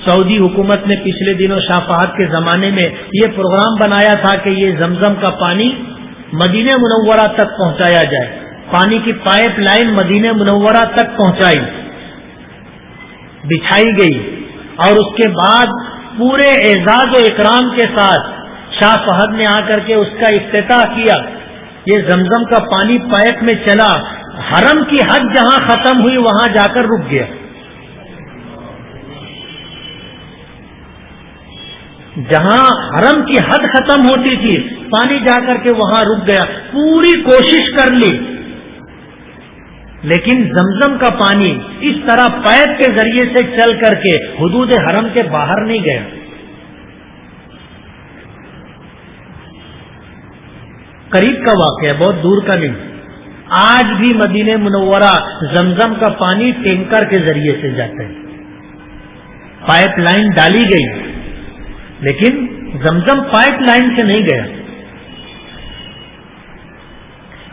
سعودی حکومت نے پچھلے دنوں شاہ فہد کے زمانے میں یہ پروگرام بنایا تھا کہ یہ زمزم کا پانی مدینہ منورہ تک پہنچایا جائے. پانی کی پائپ لائن مدینہ منورہ تک بچھائی گئی اور اس کے بعد پورے اعزاز و اکرام کے ساتھ شاہ فہد نے آ کر کے اس کا افتتاح کیا. یہ زمزم کا پانی پائپ میں چلا، حرم کی حد جہاں ختم ہوئی وہاں جا کر رک گیا. جہاں حرم کی حد ختم ہوتی تھی پانی جا کر کے وہاں رک گیا. پوری کوشش کر لی لیکن زمزم کا پانی اس طرح پائپ کے ذریعے سے چل کر کے حدود حرم کے باہر نہیں گیا. قریب کا واقعہ، بہت دور کا نہیں. آج بھی مدینہ منورہ زمزم کا پانی ٹینکر کے ذریعے سے جاتا ہے. پائپ لائن ڈالی گئی لیکن زمزم پائپ لائن سے نہیں گیا.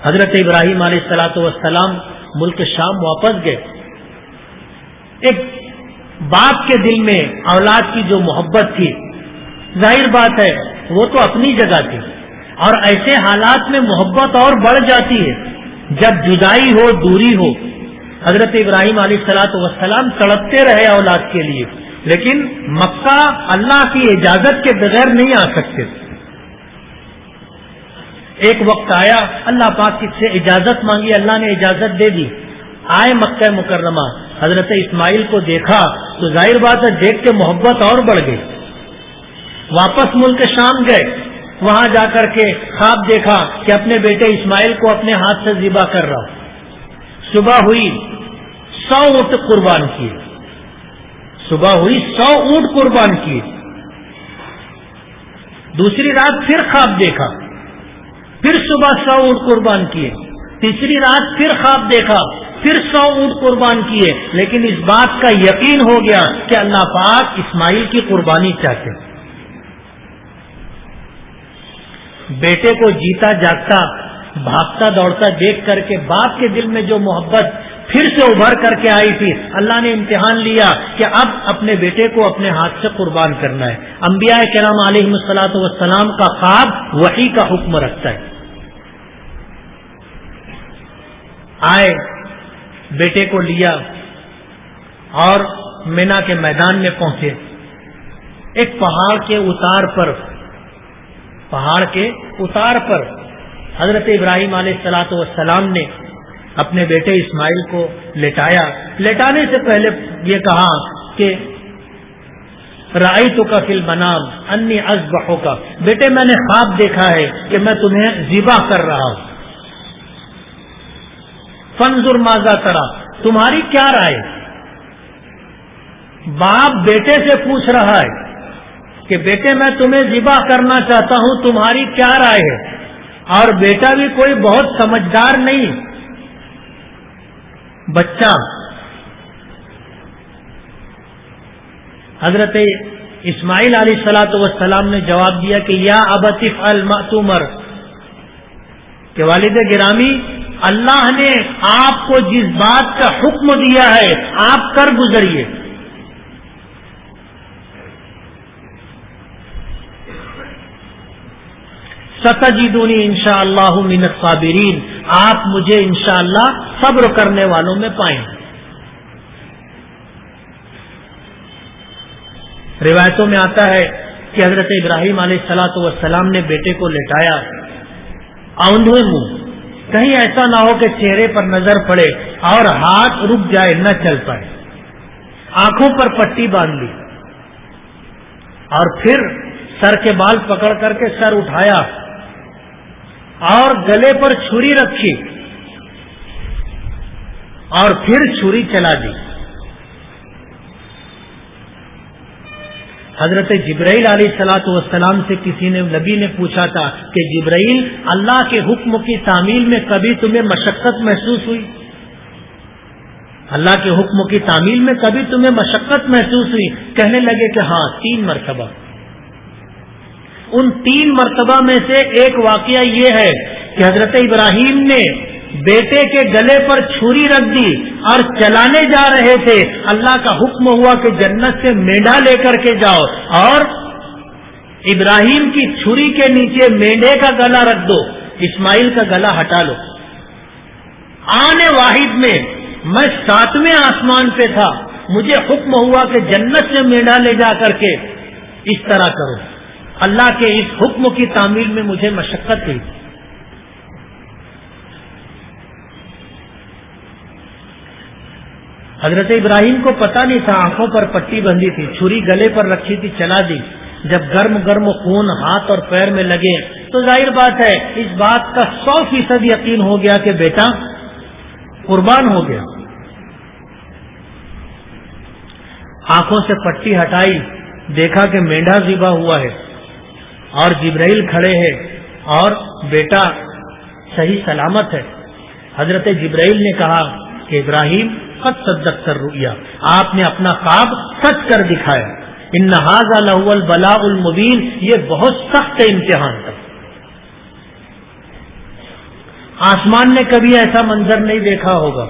حضرت ابراہیم علیہ الصلوۃ والسلام ملک شام واپس گئے. ایک باپ کے دل میں اولاد کی جو محبت تھی، ظاہر بات ہے وہ تو اپنی جگہ تھی، اور ایسے حالات میں محبت اور بڑھ جاتی ہے جب جدائی ہو، دوری ہو. حضرت ابراہیم علیہ الصلوۃ والسلام تڑپتے رہے اولاد کے لیے، لیکن مکہ اللہ کی اجازت کے بغیر نہیں آ سکتے. ایک وقت آیا، اللہ پاک سے اجازت مانگی، اللہ نے اجازت دے دی. آئے مکہ مکرمہ، حضرت اسماعیل کو دیکھا تو ظاہر بات ہے دیکھ کے محبت اور بڑھ گئی. واپس ملک شام گئے، وہاں جا کر کے خواب دیکھا کہ اپنے بیٹے اسماعیل کو اپنے ہاتھ سے ذبح کر رہا. صبح ہوئی 100 اونٹ قربان کیے. صبح ہوئی 100 اونٹ قربان کیے. دوسری رات پھر خواب دیکھا، پھر صبح 100 اونٹ قربان کیے. تیسری رات پھر خواب دیکھا، پھر 100 اونٹ قربان کیے. لیکن اس بات کا یقین ہو گیا کہ اللہ پاک اسماعیل کی قربانی چاہتے. بیٹے کو جیتا جاگتا بھاگتا دوڑتا دیکھ کر کے باپ کے دل میں جو محبت پھر سے ابھر کر کے آئی تھی، اللہ نے امتحان لیا کہ اب اپنے بیٹے کو اپنے ہاتھ سے قربان کرنا ہے. انبیاء کرام علیہ الصلوۃ والسلام کا خواب وحی کا حکم رکھتا ہے. آئے، بیٹے کو لیا اور مینا کے میدان میں پہنچے. ایک پہاڑ کے اتار پر حضرت ابراہیم علیہ الصلوۃ والسلام نے اپنے بیٹے اسماعیل کو لٹایا. لٹانے سے پہلے یہ کہا کہ رأیتک فی المنام انی اذبحک، بیٹے میں نے خواب دیکھا ہے کہ میں تمہیں ذبح کر رہا ہوں. فانظر ماذا تری، تمہاری کیا رائے. باپ بیٹے سے پوچھ رہا ہے کہ بیٹے میں تمہیں ذبح کرنا چاہتا ہوں، تمہاری کیا رائے ہے. اور بیٹا بھی کوئی بہت سمجھدار نہیں، بچہ. حضرت اسماعیل علیہ الصلوۃ والسلام نے جواب دیا کہ یا ابت افعل ما تؤمر، کہ والد گرامی اللہ نے آپ کو جس بات کا حکم دیا ہے آپ کر گزریے. ستجدونی انشاءاللہ من الصابرین، آپ مجھے انشاءاللہ صبر کرنے والوں میں پائیں. روایتوں میں آتا ہے کہ حضرت ابراہیم علیہ الصلوۃ والسلام نے بیٹے کو لٹایا اوندھے منہ، کہیں ایسا نہ ہو کہ چہرے پر نظر پڑے اور ہاتھ رک جائے، نہ چل پائے. آنکھوں پر پٹی باندھ لی اور پھر سر کے بال پکڑ کر کے سر اٹھایا اور گلے پر چھری رکھی اور پھر چھری چلا دی. حضرت جبرائیل علیہ الصلوۃ والسلام سے کسی نے نبی نے پوچھا تھا کہ جبرائیل اللہ کے حکم کی تعمیل میں کبھی تمہیں مشقت محسوس ہوئی؟ اللہ کے حکم کی تعمیل میں کبھی تمہیں مشقت محسوس ہوئی؟ کہنے لگے کہ ہاں 3 مرتبہ. ان 3 مرتبہ میں سے ایک واقعہ یہ ہے کہ حضرت ابراہیم نے بیٹے کے گلے پر چھری رکھ دی اور چلانے جا رہے تھے. اللہ کا حکم ہوا کہ جنت سے مینڈھا لے کر کے جاؤ اور ابراہیم کی چھری کے نیچے مینڈھے کا گلا رکھ دو، اسماعیل کا گلا ہٹا لو. آنے واحد میں 7ویں آسمان پہ تھا، مجھے حکم ہوا کہ جنت سے مینڈھا لے جا کر کے اس طرح کرو. اللہ کے اس حکم کی تعمیل میں مجھے مشقت ہوئی. حضرت ابراہیم کو پتہ نہیں تھا، آنکھوں پر پٹی بندھی تھی، چھری گلے پر رکھی تھی، چلا دی. جب گرم خون ہاتھ اور پیر میں لگے تو ظاہر بات ہے اس بات کا 100% یقین ہو گیا کہ بیٹا قربان ہو گیا. آنکھوں سے پٹی ہٹائی، دیکھا کہ مینڈھا ذبح ہوا ہے اور جبرائیل کھڑے ہیں اور بیٹا صحیح سلامت ہے. حضرت جبرائیل نے کہا کہ ابراہیم قد صدقت الرؤیا، آپ نے اپنا خواب سچ کر دکھایا. ان ھذا لہو البلاء المبین، یہ بہت سخت امتحان تھا. آسمان نے کبھی ایسا منظر نہیں دیکھا ہوگا.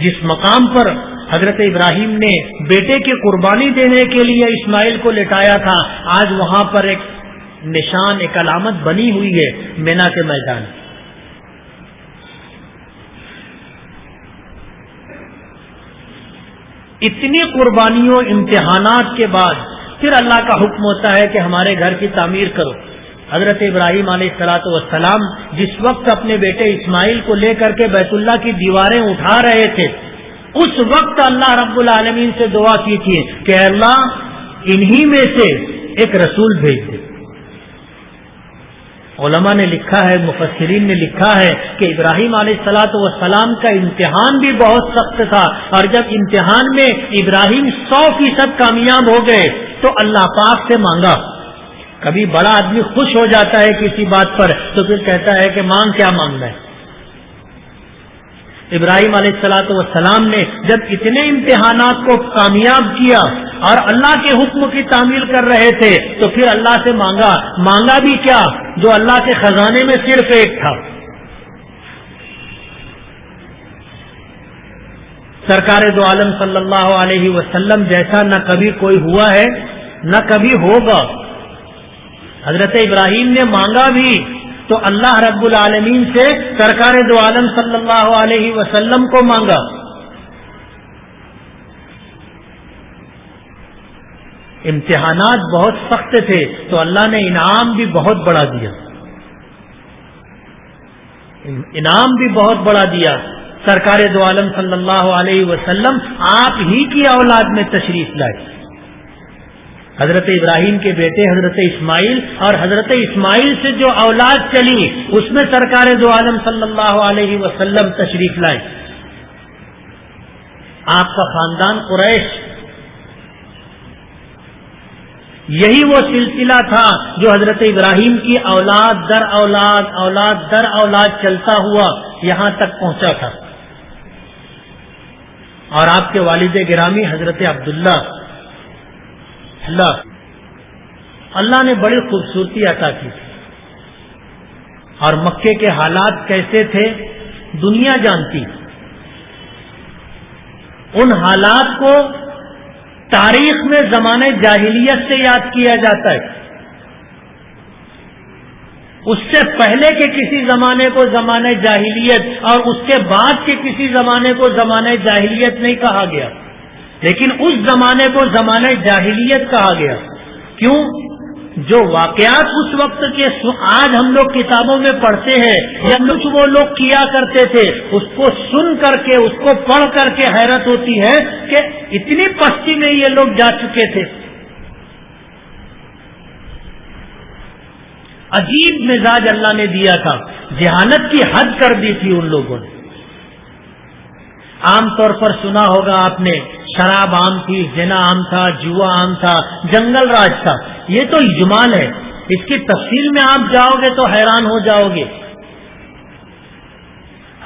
جس مقام پر حضرت ابراہیم نے بیٹے کی قربانی دینے کے لیے اسماعیل کو لٹایا تھا، آج وہاں پر ایک نشان، ایک علامت بنی ہوئی ہے مینا کے میدان. اتنی قربانیوں امتحانات کے بعد پھر اللہ کا حکم ہوتا ہے کہ ہمارے گھر کی تعمیر کرو. حضرت ابراہیم علیہ الصلوۃ والسلام جس وقت اپنے بیٹے اسماعیل کو لے کر کے بیت اللہ کی دیواریں اٹھا رہے تھے، اس وقت اللہ رب العالمین سے دعا کی تھی کہ اللہ انہی میں سے ایک رسول بھیج دے. علماء نے لکھا ہے، مفسرین نے لکھا ہے کہ ابراہیم علیہ الصلوۃ والسلام کا امتحان بھی بہت سخت تھا، اور جب امتحان میں ابراہیم 100% کامیاب ہو گئے تو اللہ پاک سے مانگا. کبھی بڑا آدمی خوش ہو جاتا ہے کسی بات پر تو پھر کہتا ہے کہ مانگ کیا مانگنا ہے. ابراہیم علیہ الصلوۃ والسلام نے جب اتنے امتحانات کو کامیاب کیا اور اللہ کے حکم کی تعمیل کر رہے تھے تو پھر اللہ سے مانگا بھی کیا جو اللہ کے خزانے میں صرف ایک تھا. سرکار دو عالم صلی اللہ علیہ وسلم جیسا نہ کبھی کوئی ہوا ہے نہ کبھی ہوگا. حضرت ابراہیم نے مانگا بھی تو اللہ رب العالمین سے سرکار دو عالم صلی اللہ علیہ وسلم کو مانگا. امتحانات بہت سخت تھے تو اللہ نے انعام بھی بہت بڑا دیا. انعام بھی بہت بڑا دیا. سرکار دو عالم صلی اللہ علیہ وسلم آپ ہی کی اولاد میں تشریف لائے. حضرت ابراہیم کے بیٹے حضرت اسماعیل اور حضرت اسماعیل سے جو اولاد چلی اس میں سرکار دو عالم صلی اللہ علیہ وسلم تشریف لائے. آپ کا خاندان قریش، یہی وہ سلسلہ تھا جو حضرت ابراہیم کی اولاد در اولاد چلتا ہوا یہاں تک پہنچا تھا. اور آپ کے والد گرامی حضرت عبداللہ، اللہ نے بڑی خوبصورتی عطا کی. اور مکے کے حالات کیسے تھے دنیا جانتی. ان حالات کو تاریخ میں زمانے جاہلیت سے یاد کیا جاتا ہے. اس سے پہلے کے کسی زمانے کو زمانے جاہلیت اور اس کے بعد کے کسی زمانے کو زمانے جاہلیت نہیں کہا گیا، لیکن اس زمانے کو زمانے جاہلیت کہا گیا. کیوں؟ جو واقعات اس وقت کے آج ہم لوگ کتابوں میں پڑھتے ہیں یا کچھ وہ لوگ کیا کرتے تھے، اس کو سن کر کے اس کو پڑھ کر کے حیرت ہوتی ہے کہ اتنی پستی میں یہ لوگ جا چکے تھے. عجیب مزاج اللہ نے دیا تھا، ذہانت کی حد کر دی تھی ان لوگوں نے۔ عام طور پر سنا ہوگا آپ نے، شراب عام تھی، زنا عام تھا، جوا عام تھا، جنگل راج تھا۔ یہ تو اجمال ہے، اس کی تفصیل میں آپ جاؤ گے تو حیران ہو جاؤ گے۔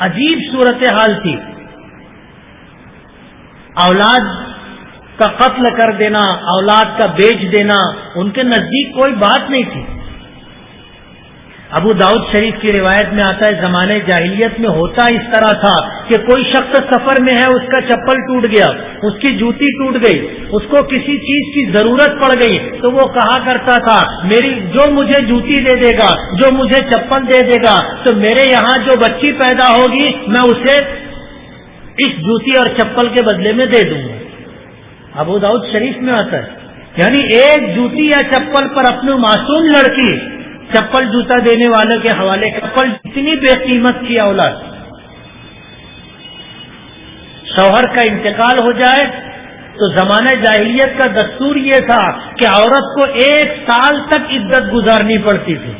عجیب صورتحال تھی، اولاد کا قتل کر دینا، اولاد کا بیچ دینا ان کے نزدیک کوئی بات نہیں تھی۔ ابو داؤد شریف کی روایت میں آتا ہے زمانے جاہلیت میں ہوتا اس طرح تھا کہ کوئی شخص سفر میں ہے، اس کا چپل ٹوٹ گیا، اس کی جوتی ٹوٹ گئی، اس کو کسی چیز کی ضرورت پڑ گئی تو وہ کہا کرتا تھا جو مجھے جوتی دے دے گا، جو مجھے چپل دے دے گا، تو میرے یہاں جو بچی پیدا ہوگی میں اسے اس جوتی اور چپل کے بدلے میں دے دوں گا۔ ابو داؤد شریف میں آتا ہے، یعنی ایک جوتی یا چپل پر اپنی معصوم لڑکی چپل جوتا دینے والوں کے حوالے، چپل اتنی بے قیمت کی اولاد۔ شوہر کا انتقال ہو جائے تو زمانہ جاہلیت کا دستور یہ تھا کہ عورت کو 1 سال تک عدت گزارنی پڑتی تھی،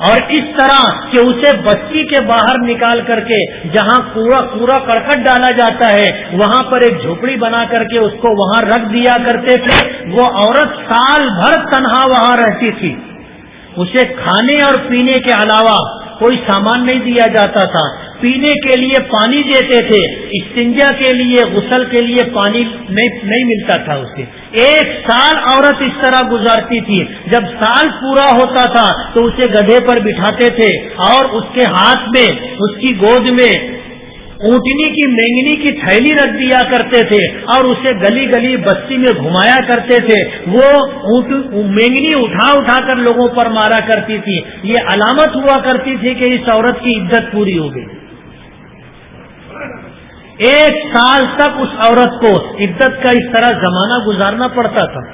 اور اس طرح کہ اسے بستی کے باہر نکال کر کے جہاں کوڑا کرکٹ ڈالا جاتا ہے وہاں پر ایک جھوپڑی بنا کر کے اس کو وہاں رکھ دیا کرتے تھے۔ وہ عورت سال بھر تنہا وہاں رہتی تھی، اسے کھانے اور پینے کے علاوہ کوئی سامان نہیں دیا جاتا تھا، پینے کے لیے پانی دیتے تھے، استنجا کے لیے، غسل کے لیے پانی نہیں ملتا تھا اسے۔ 1 سال عورت اس طرح گزارتی تھی۔ جب سال پورا ہوتا تھا تو اسے گدھے پر بٹھاتے تھے اور اس کے ہاتھ میں، اس کی گود میں اونٹنی کی مینگنی کی تھیلی رکھ دیا کرتے تھے اور اسے گلی گلی بستی میں گھمایا کرتے تھے۔ وہ مینگنی اٹھا کر لوگوں پر مارا کرتی تھی۔ یہ علامت ہوا کرتی تھی کہ اس عورت کی عدت پوری ہو گئی۔ 1 سال تک اس عورت کو عدت کا اس طرح زمانہ گزارنا پڑتا تھا۔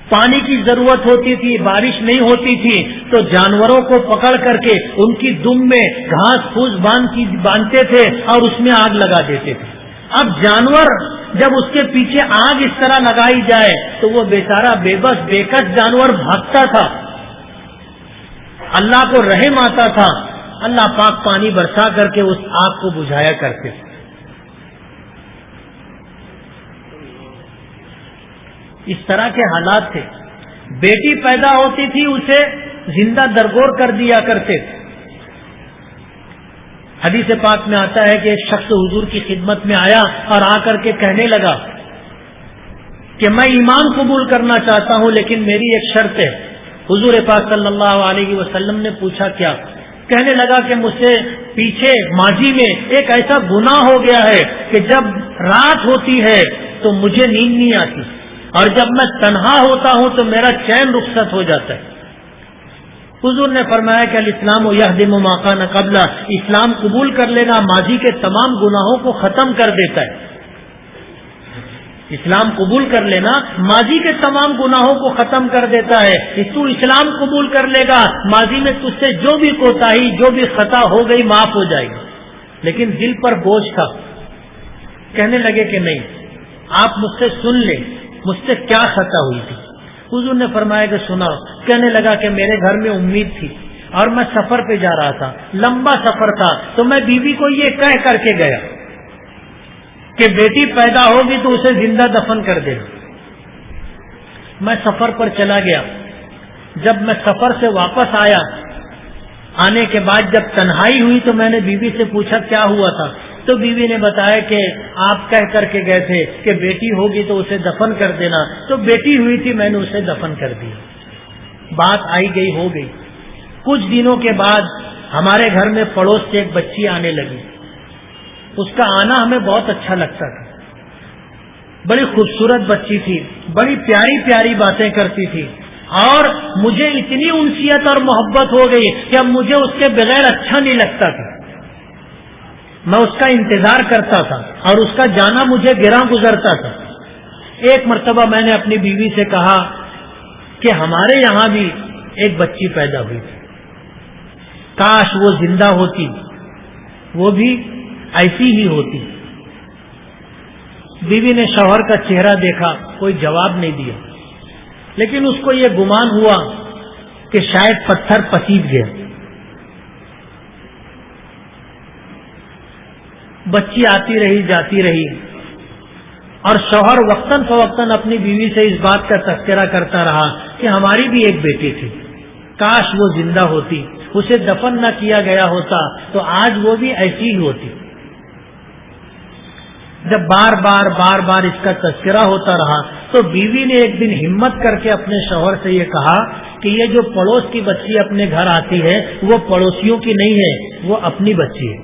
پانی کی ضرورت ہوتی تھی، بارش نہیں ہوتی تھی تو جانوروں کو پکڑ کر کے ان کی دم میں گھاس پھوس باندھتے تھے اور اس میں آگ لگا دیتے تھے۔ اب جانور جب اس کے پیچھے آگ اس طرح لگائی جائے تو وہ بیچارہ بے بس بے کس جانور بھاگتا تھا، اللہ کو رحم آتا تھا، اللہ پاک پانی برسا کر کے اس آگ کو بجھایا کرتے تھے۔ اس طرح کے حالات تھے۔ بیٹی پیدا ہوتی تھی اسے زندہ درگور کر دیا کرتے تھے۔ حدیث پاک میں آتا ہے کہ ایک شخص حضور کی خدمت میں آیا اور آ کر کے کہنے لگا کہ میں ایمان قبول کرنا چاہتا ہوں لیکن میری ایک شرط ہے۔ حضور پاک صلی اللہ علیہ وسلم نے پوچھا کیا؟ کہنے لگا کہ مجھ سے پیچھے ماضی میں ایک ایسا گناہ ہو گیا ہے کہ جب رات ہوتی ہے تو مجھے نیند نہیں آتی، اور جب میں تنہا ہوتا ہوں تو میرا چین رخصت ہو جاتا ہے۔ حضور نے فرمایا کہ الاسلام یہدم ما کان قبلہ، اسلام قبول کر لینا ماضی کے تمام گناہوں کو ختم کر دیتا ہے۔ اسلام قبول کر لینا ماضی کے تمام گناہوں کو ختم کر دیتا ہے۔ تو اسلام قبول کر لے گا، ماضی میں تجھ سے جو بھی کوتاہی، جو بھی خطا ہو گئی معاف ہو جائے گی۔ لیکن دل پر بوجھ تھا۔ کہنے لگے کہ نہیں، آپ مجھ سے سن لیں مجھ سے کیا خطا ہوئی تھی۔ حضور نے فرمایا کہ سناؤ۔ کہنے لگا کہ میرے گھر میں امید تھی اور میں سفر پہ جا رہا تھا، لمبا سفر تھا، تو میں بیوی کو یہ کہہ کر کے گیا کہ بیٹی پیدا ہوگی تو اسے زندہ دفن کر دے۔ میں سفر پر چلا گیا۔ جب میں سفر سے واپس آیا، آنے کے بعد جب تنہائی ہوئی تو میں نے بیوی سے پوچھا کیا ہوا تھا، تو بیوی نے بتایا کہ آپ کہہ کر کے گئے تھے کہ بیٹی ہوگی تو اسے دفن کر دینا، تو بیٹی ہوئی تھی میں نے اسے دفن کر دیا۔ بات آئی گئی ہو گئی۔ کچھ دنوں کے بعد ہمارے گھر میں پڑوس سے ایک بچی آنے لگی۔ اس کا آنا ہمیں بہت اچھا لگتا تھا، بڑی خوبصورت بچی تھی، بڑی پیاری پیاری باتیں کرتی تھی، اور مجھے اتنی انسیت اور محبت ہو گئی کہ اب مجھے اس کے بغیر اچھا نہیں لگتا تھا۔ میں اس کا انتظار کرتا تھا اور اس کا جانا مجھے گراں گزرتا تھا۔ ایک مرتبہ میں نے اپنی بیوی سے کہا کہ ہمارے یہاں بھی ایک بچی پیدا ہوئی تھی، کاش وہ زندہ ہوتی، وہ بھی ایسی ہی ہوتی۔ بیوی نے شوہر کا چہرہ دیکھا، کوئی جواب نہیں دیا، لیکن اس کو یہ گمان ہوا کہ شاید پتھر پسیج گیا. بچی آتی رہی جاتی رہی اور شوہر وقتاً فوقتاً اپنی بیوی سے اس بات کا تذکرہ کرتا رہا کہ ہماری بھی ایک بیٹی تھی، کاش وہ زندہ ہوتی، اسے دفن نہ کیا گیا ہوتا تو آج وہ بھی ایسی ہی ہوتی. جب بار بار اس کا تذکرہ ہوتا رہا تو بیوی نے ایک دن ہمت کر کے اپنے شوہر سے یہ کہا کہ یہ جو پڑوس کی بچی اپنے گھر آتی ہے وہ پڑوسیوں کی نہیں ہے، وہ اپنی بچی ہے.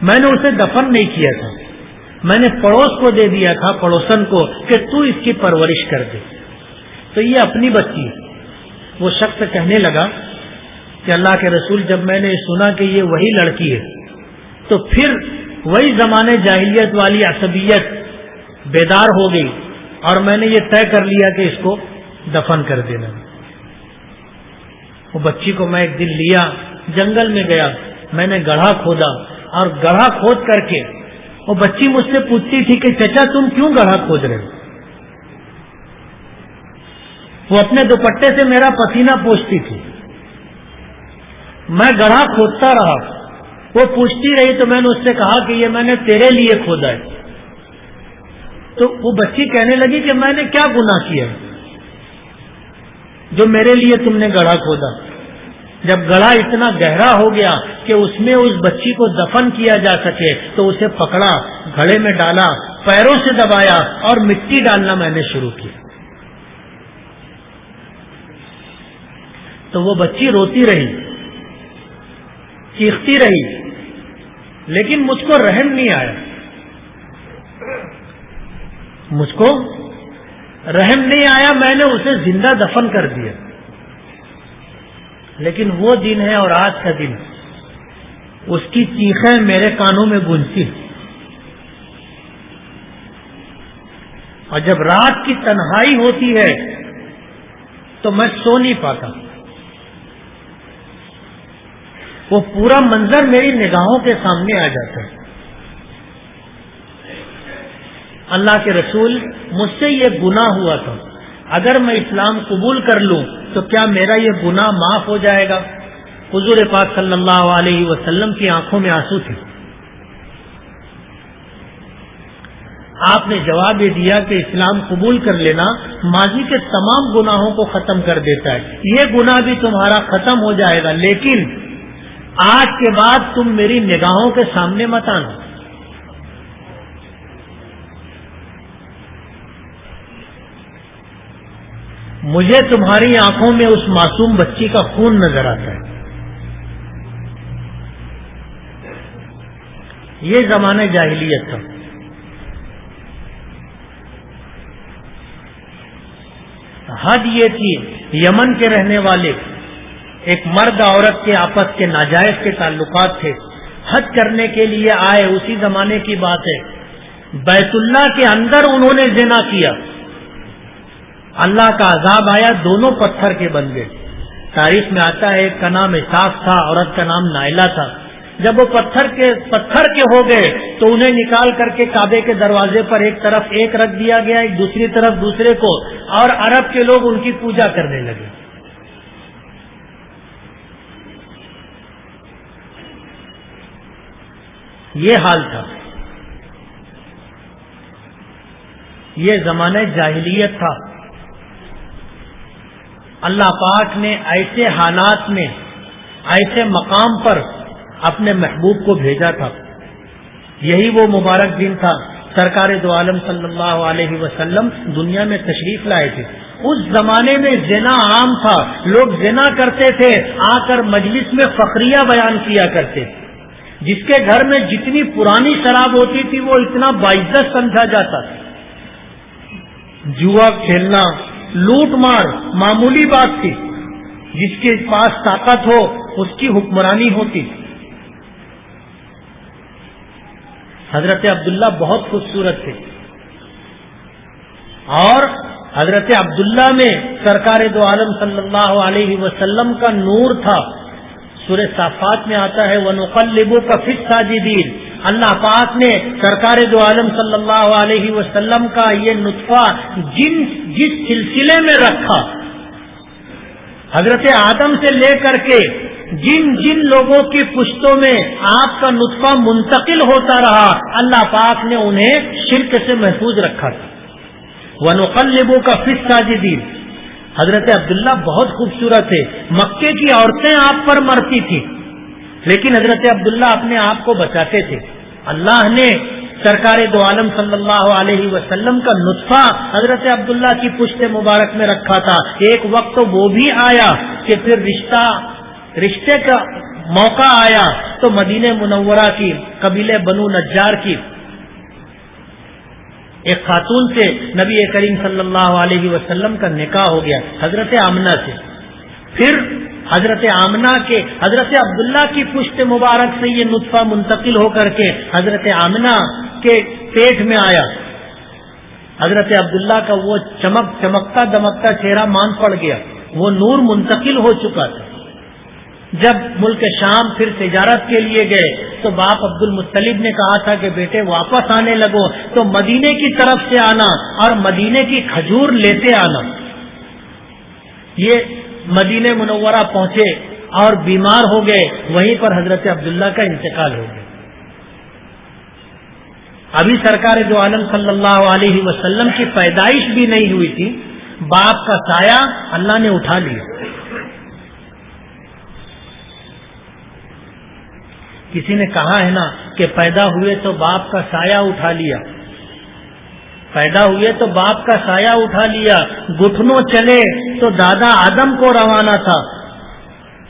میں نے اسے دفن نہیں کیا تھا، میں نے پڑوس کو دے دیا تھا، پڑوسن کو، کہ تو اس کی پرورش کر دے، تو یہ اپنی بچی ہے. وہ شخص کہنے لگا کہ اللہ کے رسول، جب میں نے سنا کہ یہ وہی لڑکی ہے تو پھر وہی زمانے جاہلیت والی عصبیت بیدار ہو گئی اور میں نے یہ طے کر لیا کہ اس کو دفن کر دینا. وہ بچی کو میں ایک دن لیا، جنگل میں گیا، میں نے گڑھا کھودا اور گڑھا کھود کر کے وہ بچی مجھ سے پوچھتی تھی کہ چچا تم کیوں گڑھا کھود رہے ہو؟ وہ اپنے دوپٹے سے میرا پسینہ پوچھتی تھی، میں گڑھا کھودتا رہا، وہ پوچھتی رہی تو میں نے اس سے کہا کہ یہ میں نے تیرے لیے کھودا ہے. تو وہ بچی کہنے لگی کہ میں نے کیا گناہ کیا جو میرے لیے تم نے گڑھا کھودا؟ جب گڑھا اتنا گہرا ہو گیا کہ اس میں اس بچی کو دفن کیا جا سکے تو اسے پکڑا، گھڑے میں ڈالا، پیروں سے دبایا اور مٹی ڈالنا میں نے شروع کی. تو وہ بچی روتی رہی، چیختی رہی، لیکن مجھ کو رحم نہیں آیا، مجھ کو رحم نہیں آیا. میں نے اسے زندہ دفن کر دیا. لیکن وہ دن ہے اور آج کا دن، اس کی چیخیں میرے کانوں میں گونجتی ہیں. اور جب رات کی تنہائی ہوتی ہے تو میں سو نہیں پاتا. وہ پورا منظر میری نگاہوں کے سامنے آ جاتا ہے. اللہ کے رسول، مجھ سے یہ گناہ ہوا تھا، اگر میں اسلام قبول کر لوں تو کیا میرا یہ گناہ معاف ہو جائے گا؟ حضور پاک صلی اللہ علیہ وسلم کی آنکھوں میں آنسو تھے. آپ نے جواب یہ دیا کہ اسلام قبول کر لینا ماضی کے تمام گناہوں کو ختم کر دیتا ہے، یہ گناہ بھی تمہارا ختم ہو جائے گا، لیکن آج کے بعد تم میری نگاہوں کے سامنے مت آنا. مجھے تمہاری آنکھوں میں اس معصوم بچی کا خون نظر آتا ہے. یہ زمانہ جاہلیت تھا. حد یہ تھی، یمن کے رہنے والے ایک مرد عورت کے آپس کے ناجائز کے تعلقات تھے، حج کرنے کے لیے آئے، اسی زمانے کی بات ہے. بیت اللہ کے اندر انہوں نے زنا کیا، اللہ کا عذاب آیا، دونوں پتھر کے بن گئے. تاریخ میں آتا ہے ایک کا نام اسحاق تھا، عورت کا نام نائلہ تھا. جب وہ پتھر کے ہو گئے تو انہیں نکال کر کے کعبے کے دروازے پر ایک طرف ایک رکھ دیا گیا، ایک دوسری طرف دوسرے کو، اور عرب کے لوگ ان کی پوجا کرنے لگے. یہ حال تھا، یہ زمانہ جاہلیت تھا. اللہ پاک نے ایسے حالات میں، ایسے مقام پر اپنے محبوب کو بھیجا تھا. یہی وہ مبارک دن تھا، سرکار دو عالم صلی اللہ علیہ وسلم دنیا میں تشریف لائے تھے. اس زمانے میں زنا عام تھا، لوگ زنا کرتے تھے، آ کر مجلس میں فخریہ بیان کیا کرتے تھے. جس کے گھر میں جتنی پرانی شراب ہوتی تھی وہ اتنا باعزت سمجھا جاتا تھا. جوا کھیلنا، لوٹ مار معمولی بات تھی. جس کے پاس طاقت ہو اس کی حکمرانی ہوتی. حضرت عبداللہ بہت خوبصورت تھے اور حضرت عبداللہ میں سرکار دو عالم صلی اللہ علیہ وسلم کا نور تھا. سورہ صافات میں آتا ہے وَنُقَلِّبُكَ فِي السَّاجِدِينَ، اللہ پاک نے سرکار دو عالم صلی اللہ علیہ وسلم کا یہ نطفہ جس سلسلے میں رکھا، حضرت آدم سے لے کر کے جن لوگوں کی پشتوں میں آپ کا نطفہ منتقل ہوتا رہا، اللہ پاک نے انہیں شرک سے محفوظ رکھا تھا۔ وَنُقَلِّبُكَ فِي السَّاجِدِينَ، حضرت عبداللہ بہت خوبصورت ہے، مکے کی عورتیں آپ پر مرتی تھی لیکن حضرت عبداللہ اپنے آپ کو بچاتے تھے۔ اللہ نے سرکار دو عالم صلی اللہ علیہ وسلم کا نطفہ حضرت عبداللہ کی پشت مبارک میں رکھا تھا۔ ایک وقت تو وہ بھی آیا کہ پھر رشتے کا موقع آیا تو مدینہ منورہ کی قبیلے بنو نجار کی ایک خاتون سے نبی کریم صلی اللہ علیہ وسلم کا نکاح ہو گیا، حضرت آمنہ سے۔ پھر حضرت آمنہ کے حضرت عبداللہ کی پشت مبارک سے یہ نطفہ منتقل ہو کر کے حضرت آمنہ کے پیٹ میں آیا۔ حضرت عبداللہ کا وہ چمکتا دمکتا چہرہ مان پڑ گیا، وہ نور منتقل ہو چکا تھا۔ جب ملک شام پھر تجارت کے لیے گئے تو باپ عبد المطلب نے کہا تھا کہ بیٹے واپس آنے لگو تو مدینے کی طرف سے آنا اور مدینے کی کھجور لیتے آنا۔ یہ مدینہ منورہ پہنچے اور بیمار ہو گئے، وہیں پر حضرت عبداللہ کا انتقال ہو گیا۔ ابھی سرکار دو عالم صلی اللہ علیہ وسلم کی پیدائش بھی نہیں ہوئی تھی، باپ کا سایہ اللہ نے اٹھا لیا۔ کسی نے کہا ہے نا کہ پیدا ہوئے تو باپ کا سایہ اٹھا لیا، پیدا ہوئے تو باپ کا سایہ اٹھا لیا، گھٹنوں چلے تو دادا آدم کو روانہ تھا،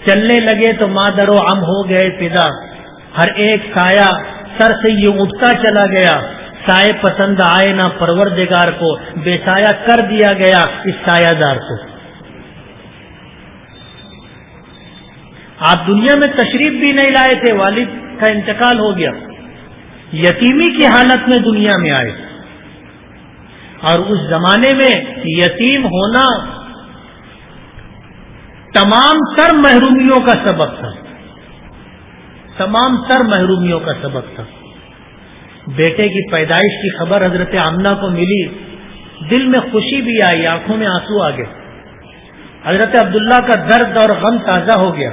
چلنے لگے تو مادر و ام ہو گئے پیدا، ہر ایک سایہ سر سے یہ اٹھتا چلا گیا، سائے پسند آئے نہ پروردگار کو، بے سایہ کر دیا گیا اس سایہ دار کو۔ آپ دنیا میں تشریف بھی نہیں لائے تھے، والد کا انتقال ہو گیا، یتیمی کی حالت میں دنیا میں آئے، اور اس زمانے میں یتیم ہونا تمام تر محرومیوں کا سبب تھا، تمام تر محرومیوں کا سبب تھا۔ بیٹے کی پیدائش کی خبر حضرت آمنہ کو ملی، دل میں خوشی بھی آئی، آنکھوں میں آنسو آ گئے۔ حضرت عبداللہ کا درد اور غم تازہ ہو گیا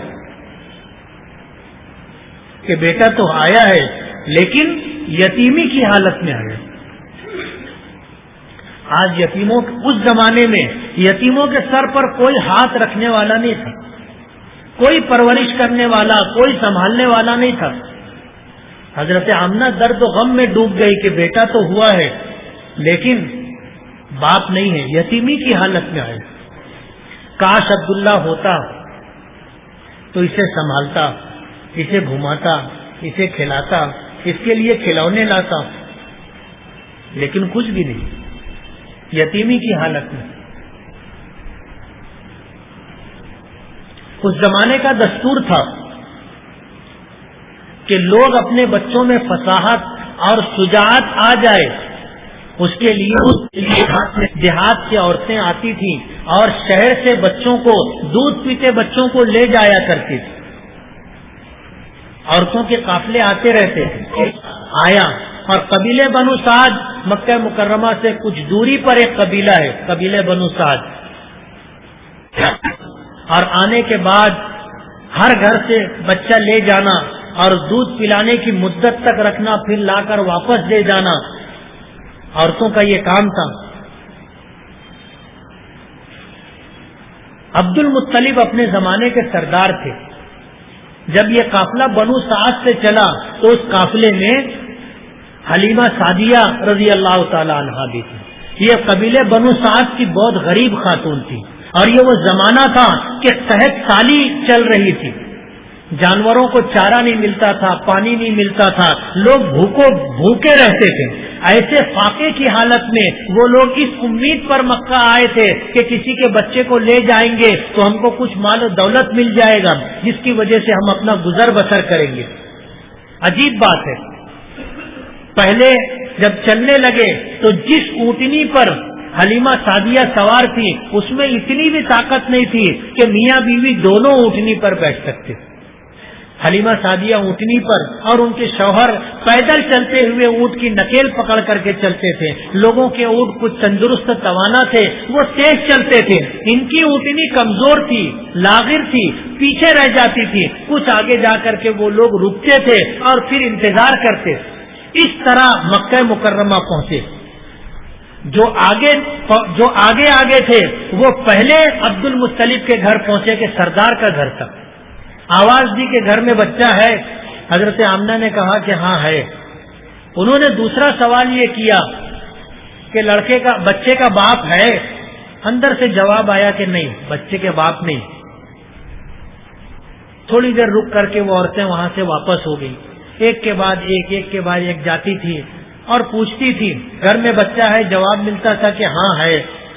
کہ بیٹا تو آیا ہے لیکن یتیمی کی حالت میں آیا۔ آج یتیموں اس زمانے میں یتیموں کے سر پر کوئی ہاتھ رکھنے والا نہیں تھا، کوئی پرورش کرنے والا، کوئی سنبھالنے والا نہیں تھا۔ حضرت آمنہ درد و غم میں ڈوب گئی کہ بیٹا تو ہوا ہے لیکن باپ نہیں ہے، یتیمی کی حالت میں آئے۔ کاش عبداللہ ہوتا تو اسے سنبھالتا، اسے گھماتا، اسے کھلاتا، اس کے لیے کھلونے لاتا، لیکن کچھ بھی نہیں، یتیمی کی حالت میں۔ اس زمانے کا دستور تھا کہ لوگ اپنے بچوں میں فصاحت اور شجاعت آ جائے، اس کے لیے دیہات کی عورتیں آتی تھیں اور شہر سے بچوں کو، دودھ پیتے بچوں کو لے جایا کرتی تھی۔ عورتوں کے قافلے آتے رہتے تھے۔ آیا اور قبیلے بنو سعد، مکہ مکرمہ سے کچھ دوری پر ایک قبیلہ ہے، قبیلے بنو سعد، اور آنے کے بعد ہر گھر سے بچہ لے جانا اور دودھ پلانے کی مدت تک رکھنا، پھر لا کر واپس دے جانا، عورتوں کا یہ کام تھا۔ عبد المطلب اپنے زمانے کے سردار تھے۔ جب یہ قافلہ بنو سعد سے چلا تو اس قافلے میں حلیمہ سعدیہ رضی اللہ تعالی عنہا بھی تھی۔ یہ قبیلے بنو سعد کی بہت غریب خاتون تھی، اور یہ وہ زمانہ تھا کہ قحط سالی چل رہی تھی، جانوروں کو چارہ نہیں ملتا تھا، پانی نہیں ملتا تھا، لوگ بھوکے رہتے تھے۔ ایسے فاقے کی حالت میں وہ لوگ اس امید پر مکہ آئے تھے کہ کسی کے بچے کو لے جائیں گے تو ہم کو کچھ مال و دولت مل جائے گا جس کی وجہ سے ہم اپنا گزر بسر کریں گے۔ عجیب بات ہے، پہلے جب چلنے لگے تو جس اونٹنی پر حلیمہ سعدیہ سوار تھی اس میں اتنی بھی طاقت نہیں تھی کہ میاں بیوی دونوں اونٹنی پر بیٹھ سکتے۔ حلیمہ سعدیہ اونٹنی پر اور ان کے شوہر پیدل چلتے ہوئے اونٹ کی نکیل پکڑ کر کے چلتے تھے. لوگوں کے اونٹ کچھ تندرست توانا تھے, وہ تیز چلتے تھے. ان کی اونٹنی کمزور تھی, لاغر تھی, پیچھے رہ جاتی تھی. کچھ آگے جا کر کے وہ لوگ رکتے تھے اور پھر انتظار کرتے. اس طرح مکہ مکرمہ پہنچے. جو آگے تھے وہ پہلے عبد المطلب کے گھر پہنچے کہ سردار کا گھر تھا. آواز دی کہ گھر میں بچہ ہے. حضرت آمنہ نے کہا کہ ہاں ہے. انہوں نے دوسرا سوال یہ کیا کہ بچے کا باپ ہے؟ اندر سے جواب آیا کہ نہیں, بچے کے باپ نہیں. تھوڑی دیر رک کر کے وہ عورتیں وہاں سے واپس ہو گئی. ایک کے بعد ایک جاتی تھی اور پوچھتی تھی گھر میں بچہ ہے, جواب ملتا تھا کہ ہاں ہے.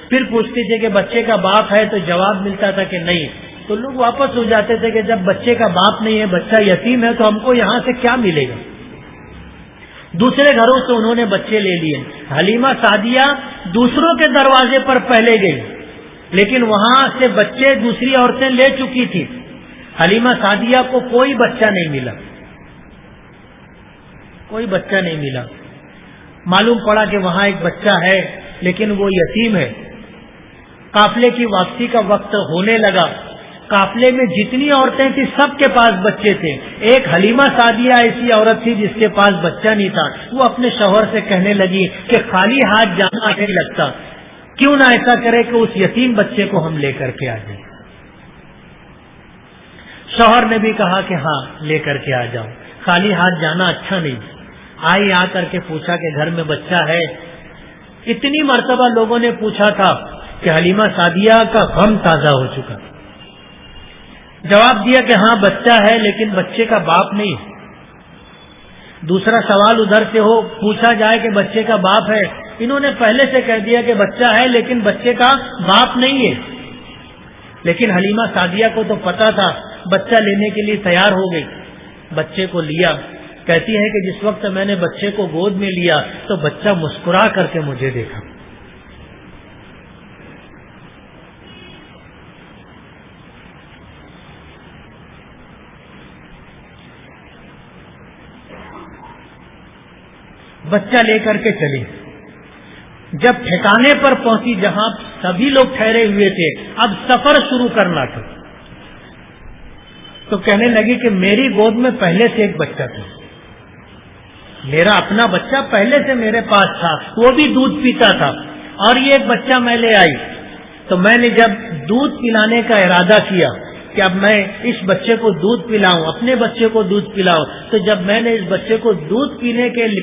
پھر پوچھتی تھی کہ بچے کا باپ ہے, تو جواب ملتا تھا کہ نہیں. تو لوگ واپس ہو جاتے تھے کہ جب بچے کا باپ نہیں ہے, بچہ یتیم ہے, تو ہم کو یہاں سے کیا ملے گا. دوسرے گھروں سے انہوں نے بچے لے لیے. حلیمہ سعدیہ دوسروں کے دروازے پر پہلے گئی, لیکن وہاں سے بچے دوسری عورتیں لے چکی تھی. حلیمہ سعدیہ کو کوئی بچہ نہیں ملا. معلوم پڑا کہ وہاں ایک بچہ ہے لیکن وہ یتیم ہے. قافلے کی واپسی کا وقت ہونے لگا. قافلے میں جتنی عورتیں تھیں سب کے پاس بچے تھے. ایک حلیمہ سعدیہ ایسی عورت تھی جس کے پاس بچہ نہیں تھا. وہ اپنے شوہر سے کہنے لگی کہ خالی ہاتھ جانا نہیں لگتا, کیوں نہ ایسا کرے کہ اس یتیم بچے کو ہم لے کر کے آ جائیں. شوہر نے بھی کہا کہ ہاں لے کر کے آ جاؤ, خالی ہاتھ جانا اچھا نہیں. آئی, آ کر کے پوچھا کہ گھر میں بچہ ہے. اتنی مرتبہ لوگوں نے پوچھا تھا کہ حلیمہ سعدیہ کا غم تازہ ہو چکا. جواب دیا کہ ہاں بچہ ہے لیکن بچے کا باپ نہیں. دوسرا سوال ادھر سے پوچھا جائے کہ بچے کا باپ ہے. انہوں نے پہلے سے کہہ دیا کہ بچہ ہے لیکن بچے کا باپ نہیں ہے. لیکن حلیمہ سعدیہ کو تو پتا تھا, بچہ لینے کے لیے تیار ہو گئی. بچے کو لیا. کہتی ہے کہ جس وقت میں نے بچے کو گود میں لیا تو بچہ مسکرا کر کے مجھے دیکھا. بچہ لے کر کے چلی. جب ٹھکانے پر پہنچی جہاں سبھی لوگ ٹھہرے ہوئے تھے, اب سفر شروع کرنا تھا, تو کہنے لگی کہ میری گود میں پہلے سے ایک بچہ تھا. میرا اپنا بچہ پہلے سے میرے پاس تھا, وہ بھی دودھ پیتا تھا, اور یہ ایک بچہ میں لے آئی. تو میں نے جب دودھ پلانے کا ارادہ کیا کہ اب میں اس بچے کو دودھ پلاؤں, اپنے بچے کو دودھ پلاؤں, تو جب میں نے اس بچے کو دودھ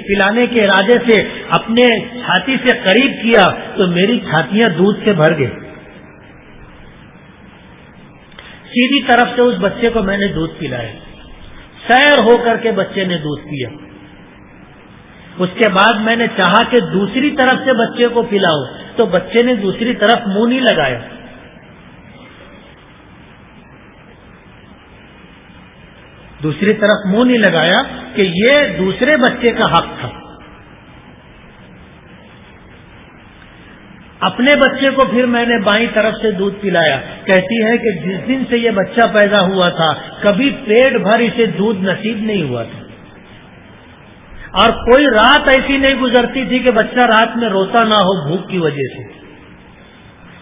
پلانے کے ارادے سے اپنے چھاتی سے قریب کیا تو میری چھاتیاں دودھ سے بھر گئی. سیدھی طرف سے اس بچے کو میں نے دودھ پلایا. سیر ہو کر کے بچے نے دودھ پیا. اس کے بعد میں نے چاہا کہ دوسری طرف سے بچے کو پلاؤ, تو بچے نے دوسری طرف منہ نہیں لگایا. دوسری طرف منہ نہیں لگایا کہ یہ دوسرے بچے کا حق تھا. اپنے بچے کو پھر میں نے بائیں طرف سے دودھ پلایا. کہتی ہے کہ جس دن سے یہ بچہ پیدا ہوا تھا کبھی پیٹ بھر اسے دودھ نصیب نہیں ہوا تھا, اور کوئی رات ایسی نہیں گزرتی تھی کہ بچہ رات میں روتا نہ ہو بھوک کی وجہ سے.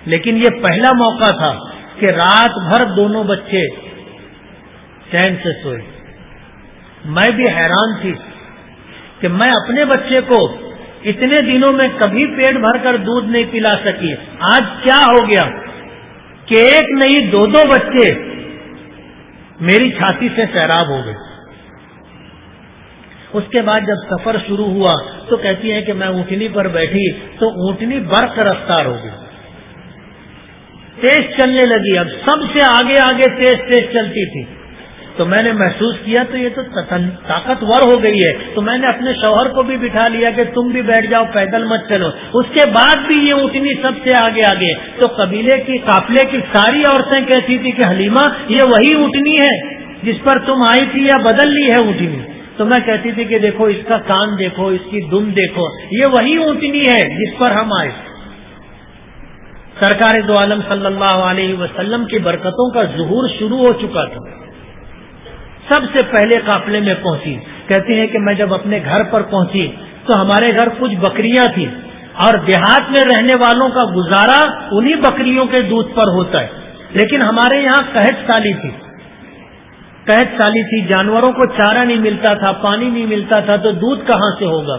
لیکن یہ پہلا موقع تھا کہ رات بھر دونوں بچے چین سے سوئے. میں بھی حیران تھی کہ میں اپنے بچے کو اتنے دنوں میں کبھی پیٹ بھر کر دودھ نہیں پلا سکی. آج کیا ہو گیا کہ ایک نہیں دو بچے میری چھاتی سے سیراب ہو گئے. اس کے بعد جب سفر شروع ہوا تو کہتی ہے کہ میں اونٹنی پر بیٹھی تو اونٹنی برق رفتار ہو گئی, تیز چلنے لگی. اب سب سے آگے تیز چلتی تھی. تو میں نے محسوس کیا تو یہ تو طاقتور ہو گئی ہے. تو میں نے اپنے شوہر کو بھی بٹھا لیا کہ تم بھی بیٹھ جاؤ, پیدل مت چلو. اس کے بعد بھی یہ اونٹنی سب سے آگے. تو قافلے کی ساری عورتیں کہتی تھی کہ حلیمہ یہ وہی اونٹنی ہے جس پر تم آئی تھی یا بدل لی ہے اونٹنی. تو میں کہتی تھی کہ دیکھو اس کا کان دیکھو, اس کی دم دیکھو, یہ وہی اونٹنی ہے جس پر ہم آئے. سرکار دو عالم صلی اللہ علیہ وسلم کی برکتوں کا ظہور شروع ہو چکا تھا. سب سے پہلے قافلے میں پہنچی. کہتے ہیں کہ میں جب اپنے گھر پر پہنچی تو ہمارے گھر کچھ بکریاں تھیں اور دیہات میں رہنے والوں کا گزارا انہی بکریوں کے دودھ پر ہوتا ہے. لیکن ہمارے یہاں قحط سالی تھی, جانوروں کو چارہ نہیں ملتا تھا, پانی نہیں ملتا تھا, تو دودھ کہاں سے ہوگا.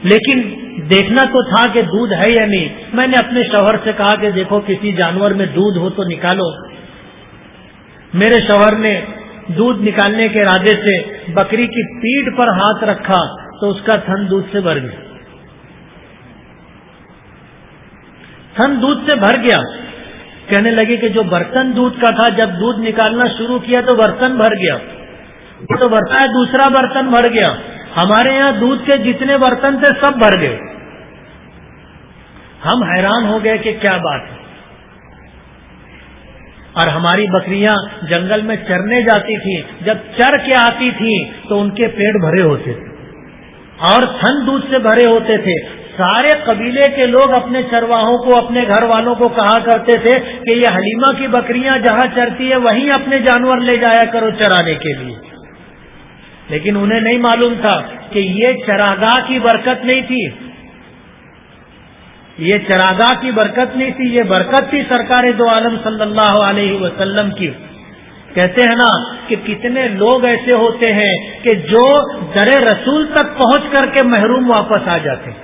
لیکن دیکھنا تو تھا کہ دودھ ہے یا نہیں. میں نے اپنے شوہر سے کہا کہ دیکھو کسی جانور میں دودھ ہو تو نکالو. میرے شوہر نے دودھ نکالنے کے ارادے سے بکری کی پیٹھ پر ہاتھ رکھا تو اس کا تھن دودھ سے بھر گیا. تھن دودھ سے بھر گیا. کہنے لگے کہ جو برتن دودھ کا تھا جب دودھ نکالنا شروع کیا تو برتن بھر گیا, تو برتن دوسرا برتن بھر گیا. ہمارے یہاں دودھ کے جتنے برتن تھے سب بھر گئے. ہم حیران ہو گئے کہ کیا بات ہے. اور ہماری بکریاں جنگل میں چرنے جاتی تھیں, جب چر کے آتی تھیں تو ان کے پیٹ بھرے ہوتے تھے اور تھن دودھ سے بھرے ہوتے تھے. سارے قبیلے کے لوگ اپنے چرواہوں کو, اپنے گھر والوں کو کہا کرتے تھے کہ یہ حلیمہ کی بکریاں جہاں چرتی ہے وہیں اپنے جانور لے جایا کرو چرانے کے لیے. لیکن انہیں نہیں معلوم تھا کہ یہ چراگاہ کی برکت نہیں تھی, یہ چراگاہ کی برکت نہیں تھی, یہ برکت تھی سرکار دو عالم صلی اللہ علیہ وسلم کی. کہتے ہیں نا کہ کتنے لوگ ایسے ہوتے ہیں کہ جو در رسول تک پہنچ کر کے محروم واپس آ جاتے ہیں.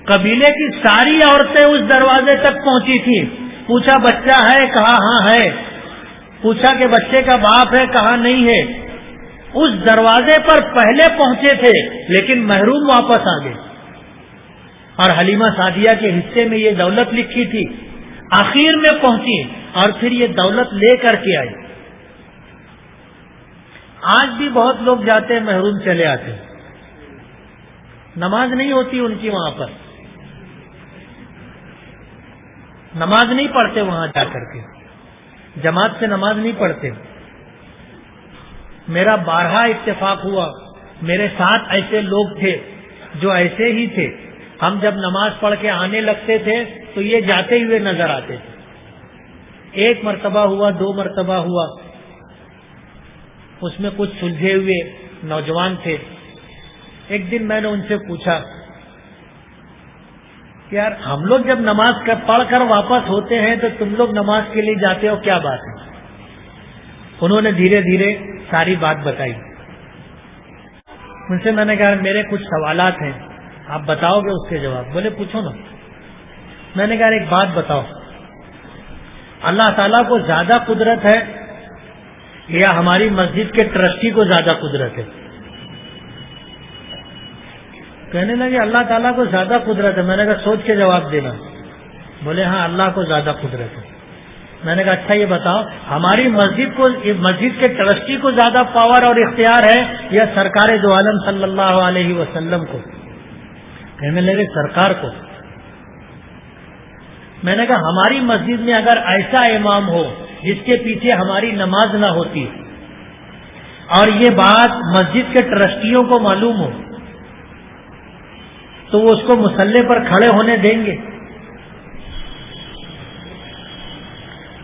قبیلے کی ساری عورتیں اس دروازے تک پہنچی تھیں. پوچھا بچہ ہے, کہا ہاں ہے. پوچھا کہ بچے کا باپ ہے, کہا نہیں ہے. اس دروازے پر پہلے پہنچے تھے لیکن محروم واپس آ گئے. اور حلیمہ سعدیہ کے حصے میں یہ دولت لکھی تھی, آخر میں پہنچی اور پھر یہ دولت لے کر کے آئی. آج بھی بہت لوگ جاتے ہیں محروم چلے آتے, نماز نہیں ہوتی ان کی وہاں پر, نماز نہیں پڑھتے وہاں جا کر کے, جماعت سے نماز نہیں پڑھتے. میرا بارہا اتفاق ہوا, میرے ساتھ ایسے لوگ تھے جو ایسے ہی تھے. ہم جب نماز پڑھ کے آنے لگتے تھے تو یہ جاتے ہوئے نظر آتے تھے. ایک مرتبہ ہوا, 2 مرتبہ ہوا, اس میں کچھ سلجھے ہوئے نوجوان تھے. ایک دن میں نے ان سے پوچھا کہ یار ہم لوگ جب نماز پڑھ کر واپس ہوتے ہیں تو تم لوگ نماز کے لیے جاتے ہو, کیا بات ہے؟ انہوں نے دھیرے دھیرے ساری بات بتائی. ان سے میں نے کہا میرے کچھ سوالات ہیں, آپ بتاؤ گے اس کے جواب؟ بولے پوچھو نا. میں نے کہا ایک بات بتاؤ, اللہ تعالیٰ کو زیادہ قدرت ہے یا ہماری مسجد کے ٹرسٹی کو زیادہ قدرت ہے؟ کہنے لگے اللہ تعالیٰ کو زیادہ قدرت ہے. میں نے کہا سوچ کے جواب دینا. بولے ہاں اللہ کو زیادہ قدرت ہے. میں نے کہا اچھا یہ بتاؤ ہماری مسجد کے ٹرسٹی کو زیادہ پاور اور اختیار ہے یا سرکار دو عالم صلی اللہ علیہ وسلم کو؟ کہنے لگے سرکار کو. میں نے کہا ہماری مسجد میں اگر ایسا امام ہو جس کے پیچھے ہماری نماز نہ ہوتی اور یہ بات مسجد کے ٹرسٹیوں کو معلوم ہو تو وہ اس کو مصلی پر کھڑے ہونے دیں گے؟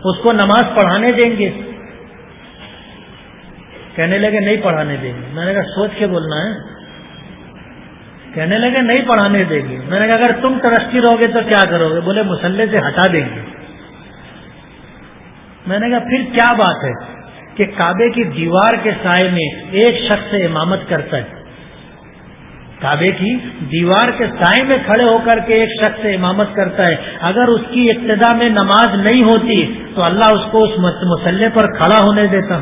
اس کو نماز پڑھانے دیں گے؟ کہنے لگے نہیں پڑھانے دیں گے. میں نے کہا سوچ کے بولنا ہے. کہنے لگے نہیں پڑھانے دیں گے. میں نے کہا اگر تم ٹرسٹی رہو گے تو کیا کرو گے؟ بولے مصلی سے ہٹا دیں گے. میں نے کہا پھر کیا بات ہے کہ کعبے کی دیوار کے سائے میں ایک شخص امامت کرتا ہے, کعبے کی دیوار کے سائے میں کھڑے ہو کر کے ایک شخص امامت کرتا ہے, اگر اس کی ابتدا میں نماز نہیں ہوتی تو اللہ اس کو اس مصلی پر کھڑا ہونے دیتا.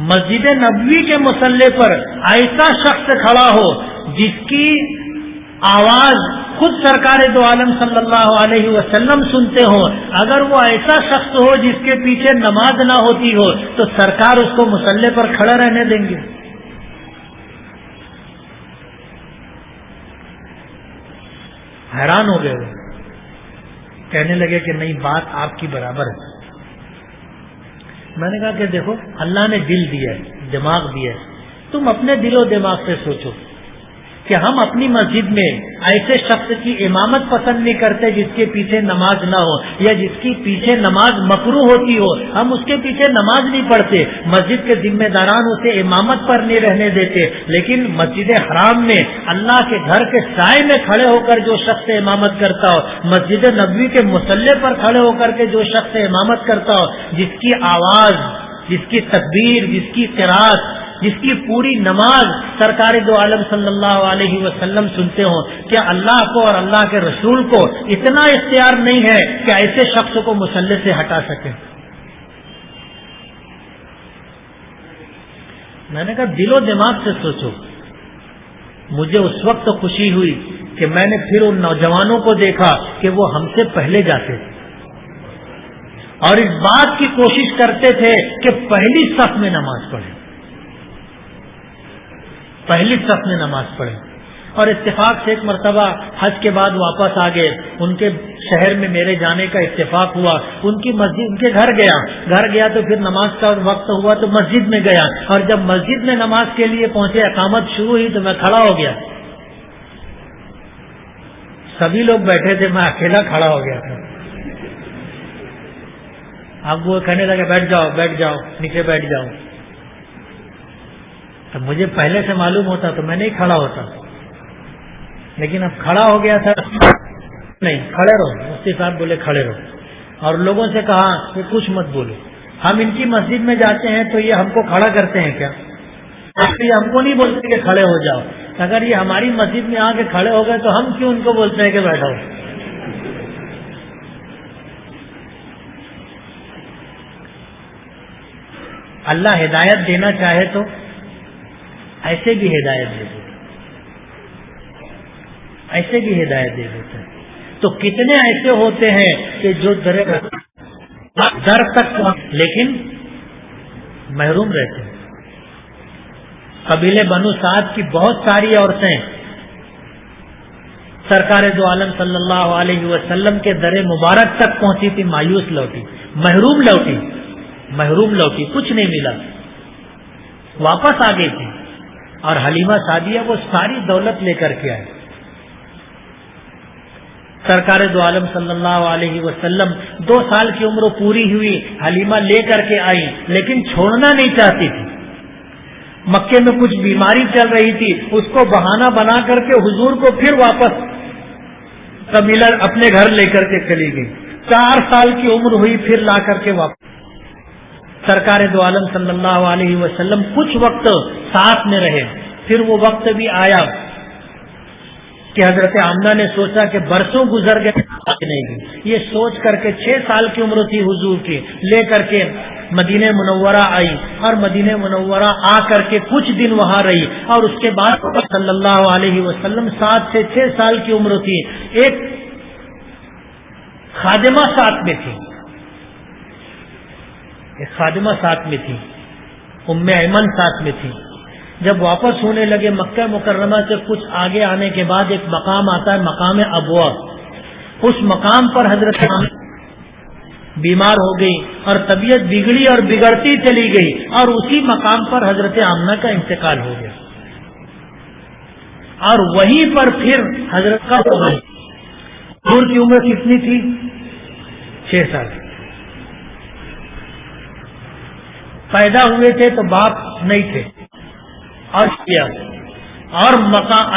مسجد نبوی کے مصلی پر ایسا شخص کھڑا ہو جس کی آواز خود سرکار دو عالم صلی اللہ علیہ وسلم سنتے ہوں, اگر وہ ایسا شخص ہو جس کے پیچھے نماز نہ ہوتی ہو تو سرکار اس کو مصلی پر کھڑا رہنے دیں گے؟ حیران ہو گئے. کہنے لگے کہ نہیں بات آپ کی برابر ہے. میں نے کہا کہ دیکھو اللہ نے دل دیا ہے, دماغ دیا ہے, تم اپنے دل و دماغ سے سوچو کہ ہم اپنی مسجد میں ایسے شخص کی امامت پسند نہیں کرتے جس کے پیچھے نماز نہ ہو یا جس کی پیچھے نماز مکروہ ہوتی ہو، ہم اس کے پیچھے نماز نہیں پڑھتے۔ مسجد کے ذمہ داران اسے امامت پر نہیں رہنے دیتے، لیکن مسجد حرام میں اللہ کے گھر کے سائے میں کھڑے ہو کر جو شخص امامت کرتا ہو، مسجد نبوی کے مصلی پر کھڑے ہو کر کے جو شخص امامت کرتا ہو، جس کی آواز، جس کی تکبیر، جس کی قرات، جس کی پوری نماز سرکار دو عالم صلی اللہ علیہ وسلم سنتے ہوں، کیا اللہ کو اور اللہ کے رسول کو اتنا اختیار نہیں ہے کہ ایسے شخص کو مصلی سے ہٹا سکے؟ میں نے کہا دل و دماغ سے سوچو۔ مجھے اس وقت خوشی ہوئی کہ میں نے پھر ان نوجوانوں کو دیکھا کہ وہ ہم سے پہلے جاتے تھے اور اس بات کی کوشش کرتے تھے کہ پہلی صف میں نماز پڑھیں، پہلی صف میں نماز پڑھیں۔ اور اتفاق سے ایک مرتبہ حج کے بعد واپس آ گئے، ان کے شہر میں میرے جانے کا اتفاق ہوا، ان کی مسجد، ان کے گھر گیا تو پھر نماز کا وقت ہوا تو مسجد میں گیا، اور جب مسجد میں نماز کے لیے پہنچے، اقامت شروع ہوئی تو میں کھڑا ہو گیا۔ سبھی لوگ بیٹھے تھے، میں اکیلا کھڑا ہو گیا تھا۔ اب وہ کہنے لگے بیٹھ جاؤ نیچے بیٹھ جاؤ۔ تو مجھے پہلے سے معلوم ہوتا تو میں نہیں کھڑا ہوتا، لیکن اب کھڑا ہو گیا تھا۔ نہیں، کھڑے رہو، مفتی صاحب بولے کھڑے رہو، اور لوگوں سے کہا کہ کچھ مت بولو۔ ہم ان کی مسجد میں جاتے ہیں تو یہ ہم کو کھڑا کرتے ہیں کیا؟ یہ ہم کو نہیں بولتے کہ کھڑے ہو جاؤ۔ اگر یہ ہماری مسجد میں آ کے کھڑے ہو گئے تو ہم کیوں ان کو بولتے ہیں کہ بیٹھو؟ اللہ ہدایت دینا چاہے تو ایسے بھی ہدایت دے دیتا، ایسے بھی ہدایت دے دیتا ہے۔ تو کتنے ایسے ہوتے ہیں کہ جو در تک لیکن محروم رہتے ہیں۔ قبیلے بنو سعد کی بہت ساری عورتیں سرکار دو عالم صلی اللہ علیہ وسلم کے در مبارک تک پہنچی تھی، مایوس لوٹی، محروم لوٹی، کچھ نہیں ملا، واپس آ گئی تھی۔ اور حلیمہ سعدیہ وہ ساری دولت لے کر کے آئے۔ سرکار دو عالم صلی اللہ علیہ وسلم 2 سال کی عمر پوری ہوئی، حلیمہ لے کر کے آئی، لیکن چھوڑنا نہیں چاہتی تھی۔ مکے میں کچھ بیماری چل رہی تھی، اس کو بہانہ بنا کر کے حضور کو پھر واپس قبیلہ اپنے گھر لے کر کے چلی گئی۔ 4 سال کی عمر ہوئی، پھر لا کر کے واپس۔ سرکار دو عالم صلی اللہ علیہ وسلم کچھ وقت ساتھ میں رہے، پھر وہ وقت بھی آیا کہ حضرت آمنہ نے سوچا کہ برسوں گزر گئے نہیں گئی، یہ سوچ کر کے 6 سال کی عمر تھی حضور کی، لے کر کے مدینہ منورہ آئی، اور مدینہ منورہ آ کر کے کچھ دن وہاں رہی، اور اس کے بعد صلی اللہ علیہ وسلم 7 سے 6 سال کی عمر تھی۔ ایک خادمہ ساتھ میں تھی، ام ایمن ساتھ میں تھی۔ جب واپس ہونے لگے مکہ مکرمہ سے کچھ آگے آنے کے بعد ایک مقام آتا ہے، مقام ابوا۔ اس مقام پر حضرت بیمار ہو گئی اور طبیعت بگڑی اور بگڑتی چلی گئی، اور اسی مقام پر حضرت آمنہ کا انتقال ہو گیا، اور وہیں پر پھر حضرت کا ہو گئی۔ حضور کی عمر کتنی تھی؟ 6 سال۔ پیدا ہوئے تھے تو باپ نہیں تھے، اور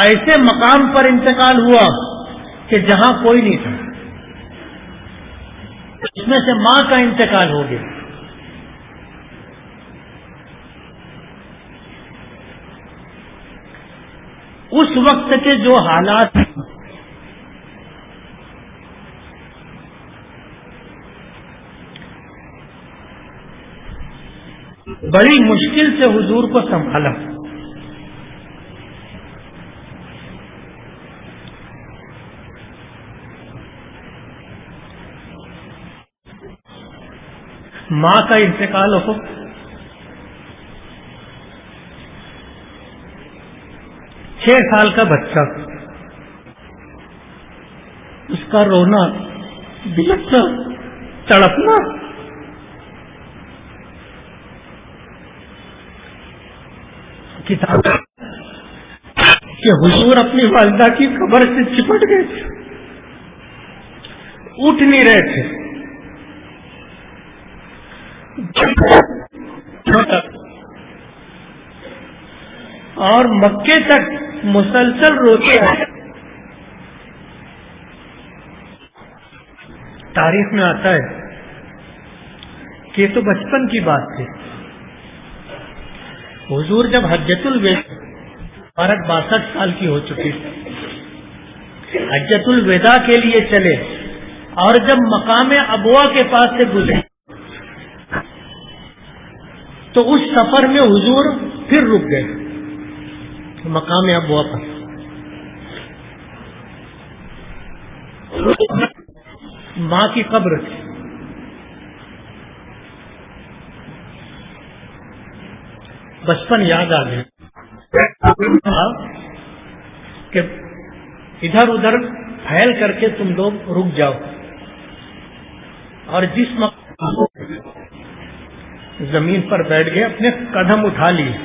ایسے مقام پر انتقال ہوا کہ جہاں کوئی نہیں تھا، اس میں سے ماں کا انتقال ہو گیا۔ اس وقت کے جو حالات بڑی مشکل سے حضور کو سنبھالا۔ ماں کا انتقال ہو، 6 سال کا بچہ، اس کا رونا، بلکنا، تڑپنا، کتاب کہ حضور اپنی والدہ کی قبر سے چپٹ گئے تھے، اٹھ نہیں رہے تھے، اور مکے تک مسلسل روتے رہے۔ تاریخ میں آتا ہے کہ یہ تو بچپن کی بات تھی۔ حضور جب حجۃ الوداع 62 سال کی ہو چکی تھی، حجۃ الوداع کے لیے چلے، اور جب مقام ابوا کے پاس سے گزرے تو اس سفر میں حضور پھر رک گئے مقام ابوا پر۔ ماں کی قبر تھی، بچپن یاد آ گیا کہ ادھر ادھر پھیل کر کے تم لوگ رک جاؤ، اور جس مقام زمین پر بیٹھ گئے اپنے قدم اٹھا لیے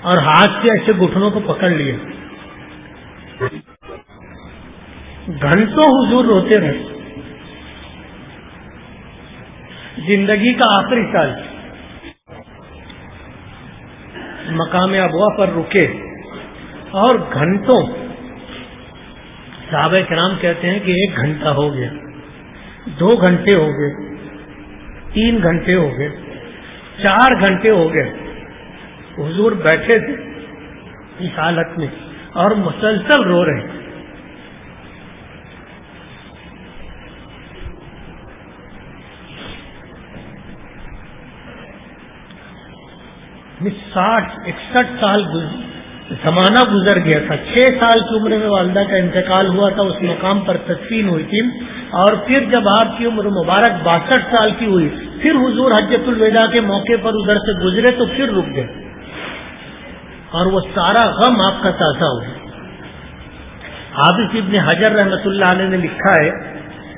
اور ہاتھ سے ایسے گھٹنوں کو پکڑ لیے۔ گھنٹوں حضور روتے رہے، زندگی کا آخری سال مقام ابوا پر رکے، اور گھنٹوں، صحابہ کرام کہتے ہیں کہ 1 گھنٹہ ہو گیا، 2 گھنٹے ہو گئے، 3 گھنٹے ہو گئے، 4 گھنٹے ہو گئے، حضور بیٹھے تھے اس حالت میں اور مسلسل رو رہے۔ 60-61 سال زمانہ گزر گیا تھا۔ 6 سال کی عمر میں والدہ کا انتقال ہوا تھا، اس مقام پر تدفین ہوئی تھی، اور پھر جب آپ کی عمر مبارک 62 سال کی ہوئی، پھر حضور حجۃ الوداع کے موقع پر ادھر سے گزرے تو پھر رک گئے، اور وہ سارا غم آپ کا تازہ ہوا۔ حافظ ابن حجر رحمۃ اللہ علیہ نے لکھا ہے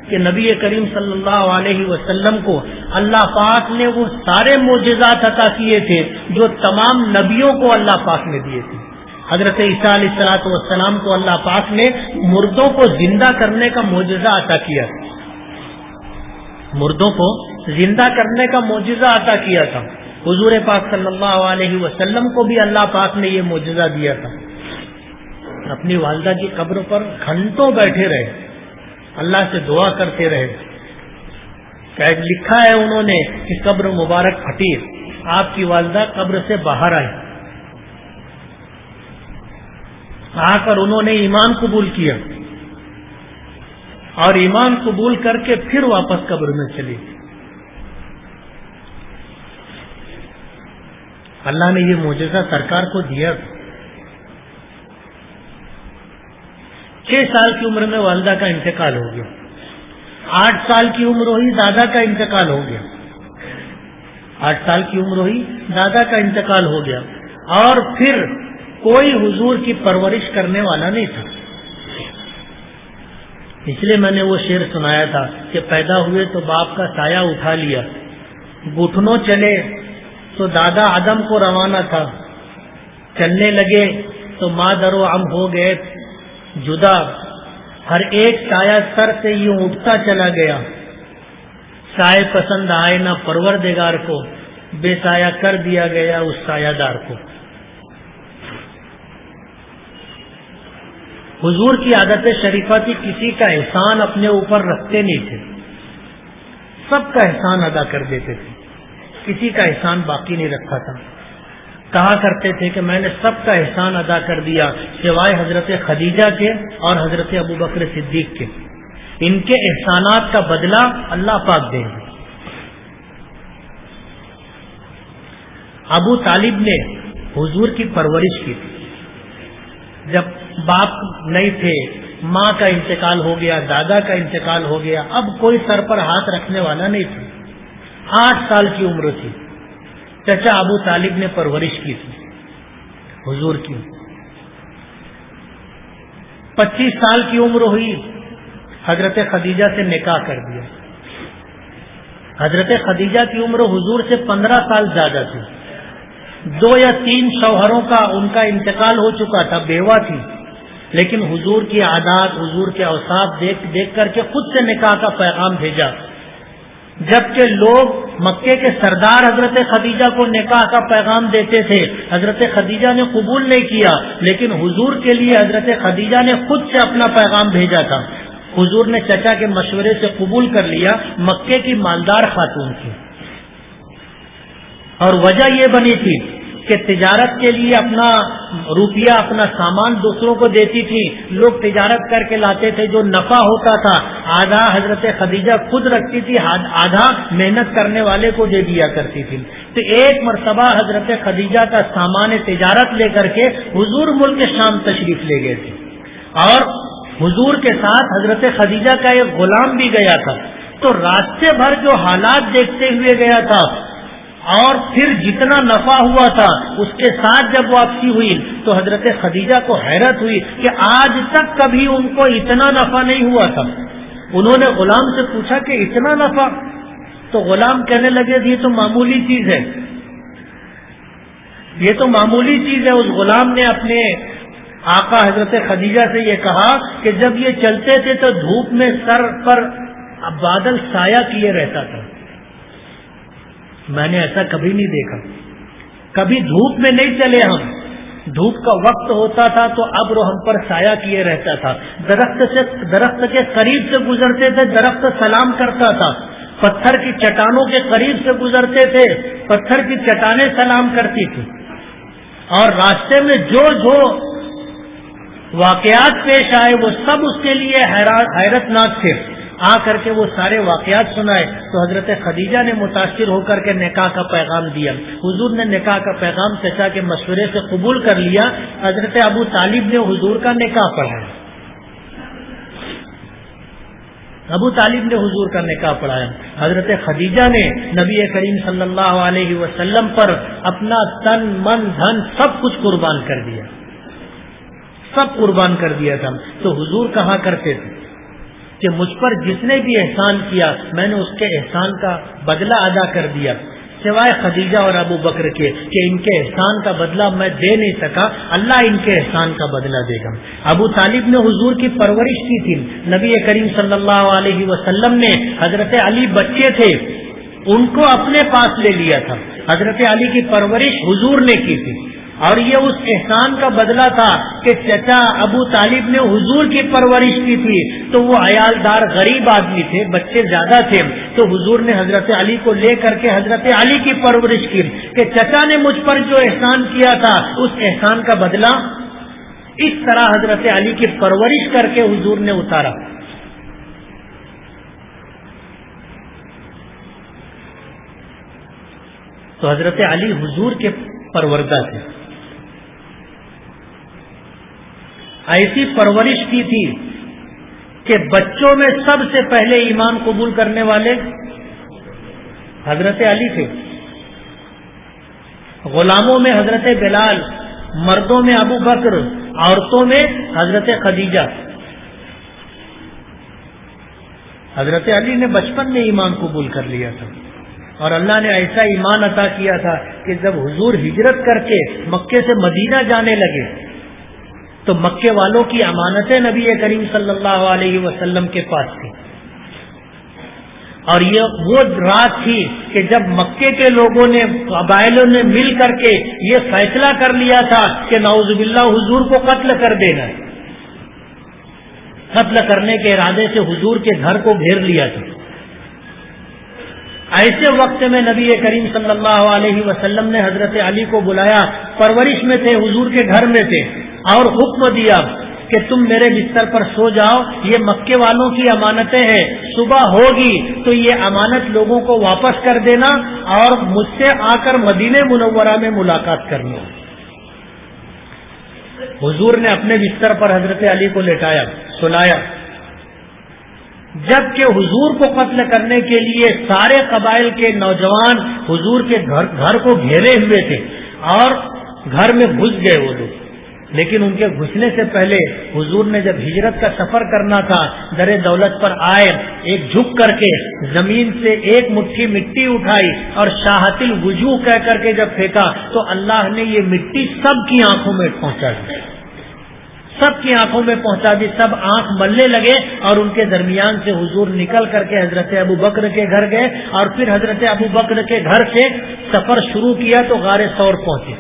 کہ نبی کریم صلی اللہ علیہ وسلم کو اللہ پاک نے وہ سارے معجزات عطا کیے تھے جو تمام نبیوں کو اللہ پاک نے دیے تھے۔ حضرت عیسیٰ علیہ السلام کو اللہ پاک نے مردوں کو زندہ کرنے کا معجزہ عطا کیا، مردوں کو زندہ کرنے کا معجزہ عطا کیا تھا۔ حضور پاک صلی اللہ علیہ وسلم کو بھی اللہ پاک نے یہ معجزہ دیا تھا۔ اپنی والدہ کی قبر پر گھنٹوں بیٹھے رہے، اللہ سے دعا کرتے رہے۔ لکھا ہے انہوں نے کہ قبر مبارک پھٹی، آپ کی والدہ قبر سے باہر آئی، آ کر انہوں نے ایمان قبول کیا، اور ایمان قبول کر کے پھر واپس قبر میں چلی۔ اللہ نے یہ معجزہ سرکار کو دیا۔ 6 سال کی عمر میں والدہ کا انتقال ہو گیا، 8 سال کی عمر ہوئی دادا کا انتقال ہو گیا، 8 سال کی عمر ہوئی دادا کا انتقال ہو گیا، اور پھر کوئی حضور کی پرورش کرنے والا نہیں تھا۔ اس لیے میں نے وہ شعر سنایا تھا کہ پیدا ہوئے تو باپ کا سایہ اٹھا لیا، گھٹنوں چلے تو دادا عدم کو روانہ تھا، چلنے لگے تو مادر و ام ہو گئے جدا، ہر ایک سایہ سر سے یوں اٹھتا چلا گیا، سائے پسند آئے نہ پروردگار کو، بے سایہ کر دیا گیا اس سایہ دار کو۔ حضور کی عادت شریفہ تھی کسی کا احسان اپنے اوپر رکھتے نہیں تھے، سب کا احسان ادا کر دیتے تھے، کسی کا احسان باقی نہیں رکھا تھا۔ کہا کرتے تھے کہ میں نے سب کا احسان ادا کر دیا سوائے حضرت خدیجہ کے اور حضرت ابوبکر صدیق کے، ان کے احسانات کا بدلہ اللہ پاک دیں گے۔ ابو طالب نے حضور کی پرورش کی تھی، جب باپ نہیں تھے، ماں کا انتقال ہو گیا، دادا کا انتقال ہو گیا، اب کوئی سر پر ہاتھ رکھنے والا نہیں تھا۔ 8 سال کی عمر تھی، چچا ابو طالب نے پرورش کی تھی حضور کی۔ 25 سال کی عمر ہوئی، حضرت خدیجہ سے نکاح کر دیا۔ حضرت خدیجہ کی عمر حضور سے 15 سال زیادہ تھی، 2 یا 3 شوہروں کا ان کا انتقال ہو چکا تھا، بیوہ تھی، لیکن حضور کی عادات، حضور کے اوصاف دیکھ کر کے خود سے نکاح کا پیغام بھیجا، جبکہ لوگ مکے کے سردار حضرت خدیجہ کو نکاح کا پیغام دیتے تھے، حضرت خدیجہ نے قبول نہیں کیا، لیکن حضور کے لیے حضرت خدیجہ نے خود سے اپنا پیغام بھیجا تھا۔ حضور نے چچا کے مشورے سے قبول کر لیا، مکے کی مالدار خاتون تھی، اور وجہ یہ بنی تھی کہ تجارت کے لیے اپنا روپیہ، اپنا سامان دوسروں کو دیتی تھی، لوگ تجارت کر کے لاتے تھے، جو نفع ہوتا تھا آدھا حضرت خدیجہ خود رکھتی تھی، آدھا محنت کرنے والے کو دے دیا کرتی تھی۔ تو ایک مرتبہ حضرت خدیجہ کا سامان تجارت لے کر کے حضور ملک شام تشریف لے گئے تھے، اور حضور کے ساتھ حضرت خدیجہ کا ایک غلام بھی گیا تھا، تو راستے بھر جو حالات دیکھتے ہوئے گیا تھا اور پھر جتنا نفع ہوا تھا اس کے ساتھ جب واپسی ہوئی تو حضرت خدیجہ کو حیرت ہوئی کہ آج تک کبھی ان کو اتنا نفع نہیں ہوا تھا۔ انہوں نے غلام سے پوچھا کہ اتنا نفع؟ تو غلام کہنے لگے یہ تو معمولی چیز ہے، یہ تو معمولی چیز ہے۔ اس غلام نے اپنے آقا حضرت خدیجہ سے یہ کہا کہ جب یہ چلتے تھے تو دھوپ میں سر پر بادل سایہ کیے رہتا تھا، میں نے ایسا کبھی نہیں دیکھا، کبھی دھوپ میں نہیں چلے ہم، دھوپ کا وقت ہوتا تھا تو ابر ہم پر سایہ کیے رہتا تھا، درخت کے قریب سے گزرتے تھے، درخت سلام کرتا تھا، پتھر کی چٹانوں کے قریب سے گزرتے تھے، پتھر کی چٹانیں سلام کرتی تھی، اور راستے میں جو واقعات پیش آئے وہ سب اس کے لیے حیرت ناک تھے۔ آ کر کے وہ سارے واقعات سنائے تو حضرت خدیجہ نے متاثر ہو کر کے نکاح کا پیغام دیا۔ حضور نے نکاح کا پیغام چچا کے مشورے سے قبول کر لیا۔ حضرت ابو طالب نے حضور کا نکاح پڑھایا، ابو طالب نے حضور کا نکاح پڑھایا۔ حضرت خدیجہ نے نبی کریم صلی اللہ علیہ وسلم پر اپنا تن من دھن سب کچھ قربان کر دیا، سب قربان کر دیا تھا۔ تو حضور کہا کرتے تھے کہ مجھ پر جس نے بھی احسان کیا میں نے اس کے احسان کا بدلہ ادا کر دیا، سوائے خدیجہ اور ابو بکر کے کہ ان کے احسان کا بدلہ میں دے نہیں سکا، اللہ ان کے احسان کا بدلہ دے گا۔ ابو طالب نے حضور کی پرورش کی تھی۔ نبی کریم صلی اللہ علیہ وسلم نے حضرت علی بچے تھے ان کو اپنے پاس لے لیا تھا، حضرت علی کی پرورش حضور نے کی تھی، اور یہ اس احسان کا بدلہ تھا کہ چچا ابو طالب نے حضور کی پرورش کی تھی، تو وہ عیالدار غریب آدمی تھے، بچے زیادہ تھے، تو حضور نے حضرت علی کو لے کر کے حضرت علی کی پرورش کی کہ چچا نے مجھ پر جو احسان کیا تھا اس احسان کا بدلہ اس طرح حضرت علی کی پرورش کر کے حضور نے اتارا۔ تو حضرت علی حضور کے پروردہ تھے، ایسی پرورش کی تھی کہ بچوں میں سب سے پہلے ایمان قبول کرنے والے حضرت علی تھے، غلاموں میں حضرت بلال، مردوں میں ابو بکر، عورتوں میں حضرت خدیجہ۔ حضرت علی نے بچپن میں ایمان قبول کر لیا تھا، اور اللہ نے ایسا ایمان عطا کیا تھا کہ جب حضور ہجرت کر کے مکے سے مدینہ جانے لگے تو مکے والوں کی امانتیں نبی کریم صلی اللہ علیہ وسلم کے پاس تھی، اور یہ وہ رات تھی کہ جب مکے کے لوگوں نے، قبائلوں نے مل کر کے یہ فیصلہ کر لیا تھا کہ نعوذ باللہ حضور کو قتل کر دینا ہے، قتل کرنے کے ارادے سے حضور کے گھر کو گھیر لیا تھا۔ ایسے وقت میں نبی کریم صلی اللہ علیہ وسلم نے حضرت علی کو بلایا، پرورش میں تھے، حضور کے گھر میں تھے، اور حکم دیا کہ تم میرے بستر پر سو جاؤ، یہ مکے والوں کی امانتیں ہیں، صبح ہوگی تو یہ امانت لوگوں کو واپس کر دینا اور مجھ سے آ کر مدینہ منورہ میں ملاقات کرنا۔ حضور نے اپنے بستر پر حضرت علی کو لٹایا، سلایا، جبکہ حضور کو قتل کرنے کے لیے سارے قبائل کے نوجوان حضور کے گھر کو گھیرے ہوئے تھے اور گھر میں گھس گئے وہ لوگ۔ لیکن ان کے گھسنے سے پہلے حضور نے جب ہجرت کا سفر کرنا تھا، در دولت پر آئے، ایک جھک کر کے زمین سے ایک مٹھی مٹی اٹھائی اور شاہت الوجوہ کہہ کر کے جب پھینکا تو اللہ نے یہ مٹی سب کی آنکھوں میں پہنچا دی، سب کی آنکھوں میں پہنچا دی، سب آنکھ ملنے لگے اور ان کے درمیان سے حضور نکل کر کے حضرت ابو بکر کے گھر گئے اور پھر حضرت ابو بکر کے گھر سے سفر شروع کیا تو غار ثور پہنچے۔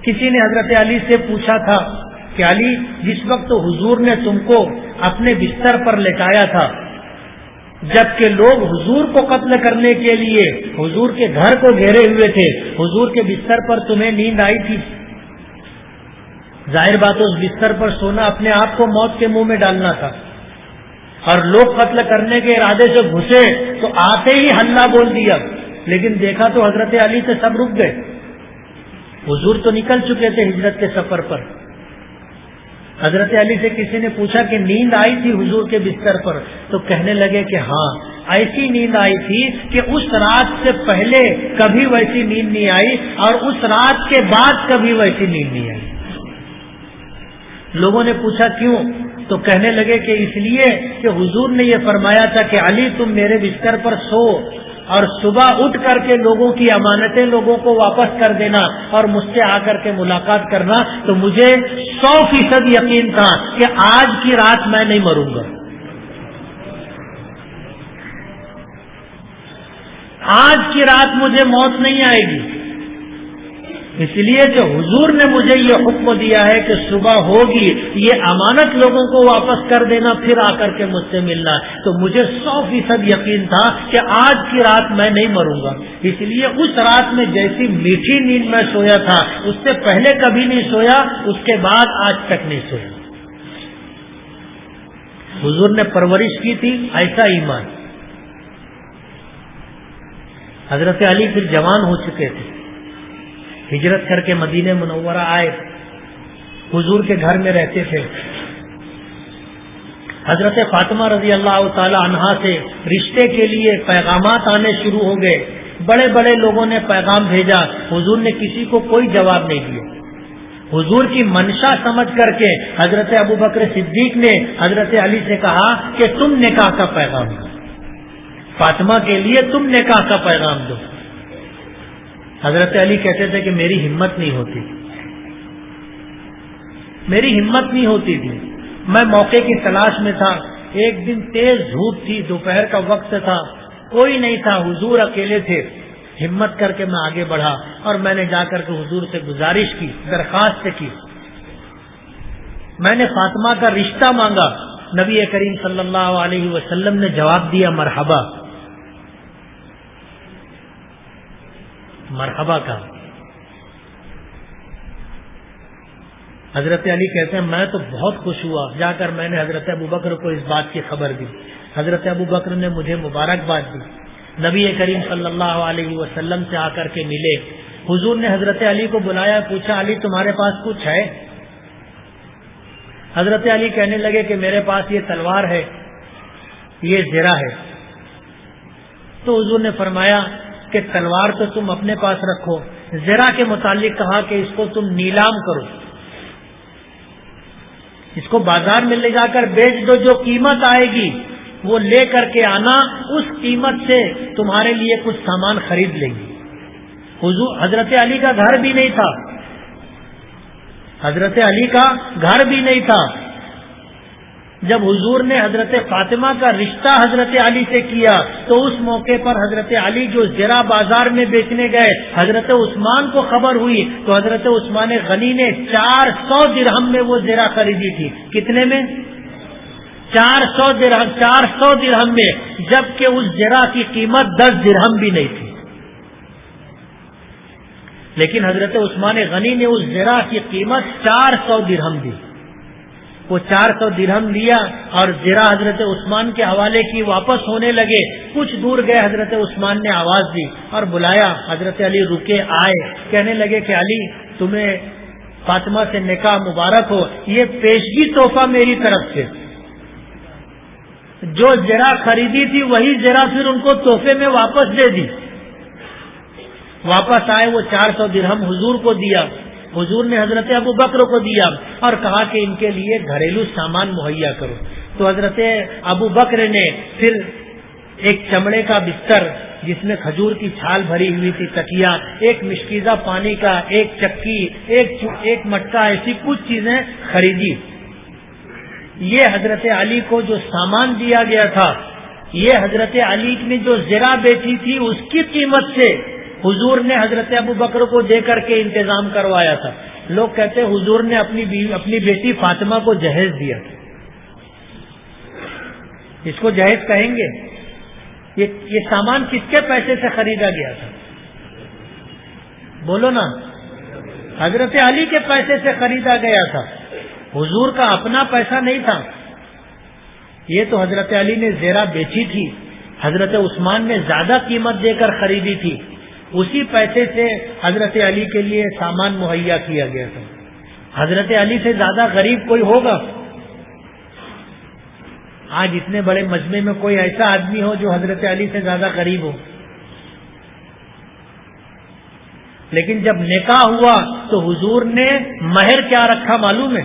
کسی نے حضرت علی سے پوچھا تھا کہ علی، جس وقت حضور نے تم کو اپنے بستر پر لٹایا تھا، جبکہ لوگ حضور کو قتل کرنے کے لیے حضور کے گھر کو گھیرے ہوئے تھے، حضور کے بستر پر تمہیں نیند آئی تھی؟ ظاہر بات اس بستر پر سونا اپنے آپ کو موت کے منہ میں ڈالنا تھا، اور لوگ قتل کرنے کے ارادے سے گھسے تو آتے ہی ہلہ بول دیا، لیکن دیکھا تو حضرت علی سے سب رک گئے، حضور تو نکل چکے تھے ہجرت کے سفر پر۔ حضرت علی سے کسی نے پوچھا کہ نیند آئی تھی حضور کے بستر پر؟ تو کہنے لگے کہ ہاں، ایسی نیند آئی تھی کہ اس رات سے پہلے کبھی ویسی نیند نہیں آئی اور اس رات کے بعد کبھی ویسی نیند نہیں آئی۔ لوگوں نے پوچھا کیوں؟ تو کہنے لگے کہ اس لیے کہ حضور نے یہ فرمایا تھا کہ علی تم میرے بستر پر سو اور صبح اٹھ کر کے لوگوں کی امانتیں لوگوں کو واپس کر دینا اور مجھ سے آ کر کے ملاقات کرنا، تو مجھے 100% یقین تھا کہ آج کی رات میں نہیں مروں گا، آج کی رات مجھے موت نہیں آئے گی، اس لیے کہ حضور نے مجھے یہ حکم دیا ہے کہ صبح ہوگی یہ امانت لوگوں کو واپس کر دینا، پھر آ کر کے مجھ سے ملنا، تو مجھے 100% یقین تھا کہ آج کی رات میں نہیں مروں گا۔ اس لیے اس رات میں جیسی میٹھی نیند میں سویا تھا اس سے پہلے کبھی نہیں سویا، اس کے بعد آج تک نہیں سویا۔ حضور نے پرورش کی تھی ایسا ایمان۔ حضرت علی پھر جوان ہو چکے تھے، ہجرت کر کے مدینہ منورہ آئے، حضور کے گھر میں رہتے تھے۔ حضرت فاطمہ رضی اللہ تعالی عنہا سے رشتے کے لیے پیغامات آنے شروع ہو گئے، بڑے بڑے لوگوں نے پیغام بھیجا، حضور نے کسی کو کوئی جواب نہیں دیا۔ حضور کی منشا سمجھ کر کے حضرت ابو بکر صدیق نے حضرت علی سے کہا کہ تم نکاح کا پیغام دو، فاطمہ کے لیے تم نکاح کا پیغام دو۔ حضرت علی کہتے تھے کہ میری ہمت نہیں ہوتی، میری ہمت نہیں ہوتی تھی، میں موقع کی تلاش میں تھا۔ ایک دن تیز دھوپ تھی، دوپہر کا وقت تھا، کوئی نہیں تھا، حضور اکیلے تھے۔ ہمت کر کے میں آگے بڑھا اور میں نے جا کر کے حضور سے گزارش کی، درخواست کی، میں نے فاطمہ کا رشتہ مانگا۔ نبی کریم صلی اللہ علیہ وسلم نے جواب دیا مرحبا، مرحبا کا۔ حضرت علی کہتے ہیں میں تو بہت خوش ہوا، جا کر میں نے حضرت ابو بکر کو اس بات کی خبر دی۔ حضرت ابو بکر نے مجھے مبارکباد دی، نبی کریم صلی اللہ علیہ وسلم سے آ کر کے ملے۔ حضور نے حضرت علی کو بلایا، پوچھا علی تمہارے پاس کچھ ہے؟ حضرت علی کہنے لگے کہ میرے پاس یہ تلوار ہے، یہ زرہ ہے۔ تو حضور نے فرمایا کہ تلوار تو تم اپنے پاس رکھو، زرہ کے متعلق کہا کہ اس کو تم نیلام کرو، اس کو بازار میں لے جا کر بیچ دو، جو قیمت آئے گی وہ لے کر کے آنا، اس قیمت سے تمہارے لیے کچھ سامان خرید لیں گے۔ حضور حضرت علی کا گھر بھی نہیں تھا، حضرت علی کا گھر بھی نہیں تھا۔ جب حضور نے حضرت فاطمہ کا رشتہ حضرت علی سے کیا تو اس موقع پر حضرت علی جو زرہ بازار میں بیچنے گئے، حضرت عثمان کو خبر ہوئی تو حضرت عثمان غنی نے 400 درہم میں وہ زرہ خریدی تھی۔ کتنے میں؟ 400 درہم میں، جبکہ اس زرہ کی قیمت 10 درہم بھی نہیں تھی، لیکن حضرت عثمان غنی نے اس زرہ کی قیمت 400 درہم دی۔ وہ 400 درہم لیا اور زرہ حضرت عثمان کے حوالے کی، واپس ہونے لگے، کچھ دور گئے، حضرت عثمان نے آواز دی اور بلایا، حضرت علی رکے، آئے، کہنے لگے کہ علی تمہیں فاطمہ سے نکاح مبارک ہو، یہ پیشگی تحفہ میری طرف سے۔ جو زرہ خریدی تھی وہی زرہ پھر ان کو تحفے میں واپس دے دی۔ واپس آئے، وہ 400 درہم حضور کو دیا، حضور نے حضرت ابو بکر کو دیا اور کہا کہ ان کے لیے گھریلو سامان مہیا کرو. تو حضرت ابو بکر نے پھر ایک چمڑے کا بستر جس میں کھجور کی چھال بھری ہوئی تھی, تکیا, ایک مشکیزہ پانی کا, ایک چکی, ایک مٹکا, ایسی کچھ چیزیں خریدی. یہ حضرت علی کو جو سامان دیا گیا تھا, یہ حضرت علی نے جو زرہ بیچی تھی اس کی قیمت سے حضور نے حضرت ابو بکر کو دے کر کے انتظام کروایا تھا. لوگ کہتے ہیں حضور نے اپنی بیٹی فاطمہ کو جہیز دیا تھا. اس کو جہیز کہیں گے؟ یہ سامان کس کے پیسے سے خریدا گیا تھا؟ بولو نا. حضرت علی کے پیسے سے خریدا گیا تھا, حضور کا اپنا پیسہ نہیں تھا. یہ تو حضرت علی نے زیرہ بیچی تھی, حضرت عثمان نے زیادہ قیمت دے کر خریدی تھی, اسی پیسے سے حضرت علی کے لیے سامان مہیا کیا گیا تھا. حضرت علی سے زیادہ غریب کوئی ہوگا؟ آج اتنے بڑے مجمع میں کوئی ایسا آدمی ہو جو حضرت علی سے زیادہ غریب ہو؟ لیکن جب نکاح ہوا تو حضور نے مہر کیا رکھا معلوم ہے؟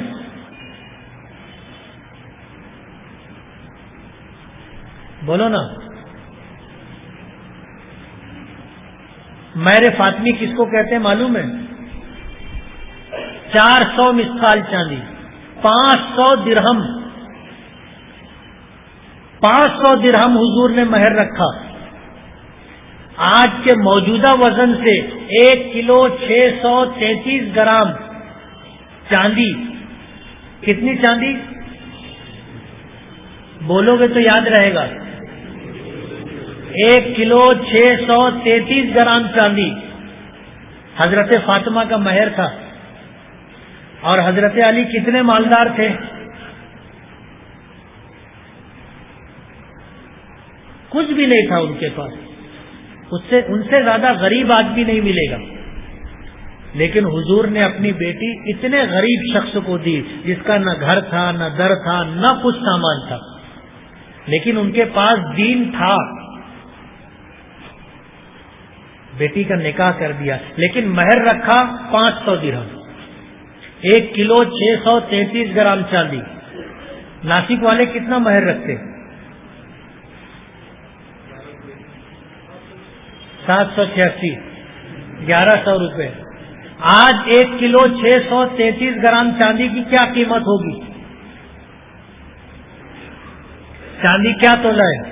بولو نا. مہر فاطمی کس کو کہتے ہیں معلوم ہے؟ 400 مثقال چاندی, 500 درہم. 500 درہم حضور نے مہر رکھا. آج کے موجودہ وزن سے 1 کلو 633 گرام چاندی. کتنی چاندی بولو گے تو یاد رہے گا؟ 1 کلو 633 گرام چاندی حضرت فاطمہ کا مہر تھا. اور حضرت علی کتنے مالدار تھے؟ کچھ بھی نہیں تھا ان کے پاس. ان سے زیادہ غریب آدمی نہیں ملے گا. لیکن حضور نے اپنی بیٹی اتنے غریب شخص کو دی جس کا نہ گھر تھا, نہ در تھا, نہ کچھ سامان تھا, لیکن ان کے پاس دین تھا. بیٹی کا نکاح کر دیا, لیکن مہر رکھا 500 درہم, 1 کلو 633 گرام چاندی. ناسک والے کتنا مہر رکھتے؟ 786, 1100 روپے. آج 1 کلو 633 گرام چاندی کی کیا قیمت ہوگی؟ چاندی کیا تولہ ہے؟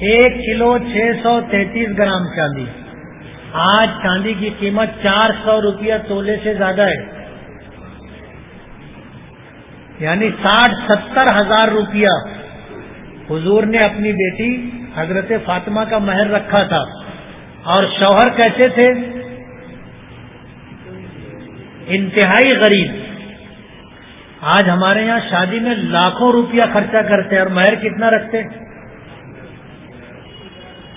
ایک کلو 633 گرام چاندی. آج چاندی کی قیمت 400 روپیہ تولے سے زیادہ ہے, یعنی 60-70 ہزار روپیہ حضور نے اپنی بیٹی حضرت فاطمہ کا مہر رکھا تھا. اور شوہر کیسے تھے؟ انتہائی غریب. آج ہمارے یہاں شادی میں لاکھوں روپیہ خرچہ کرتے اور مہر کتنا رکھتے؟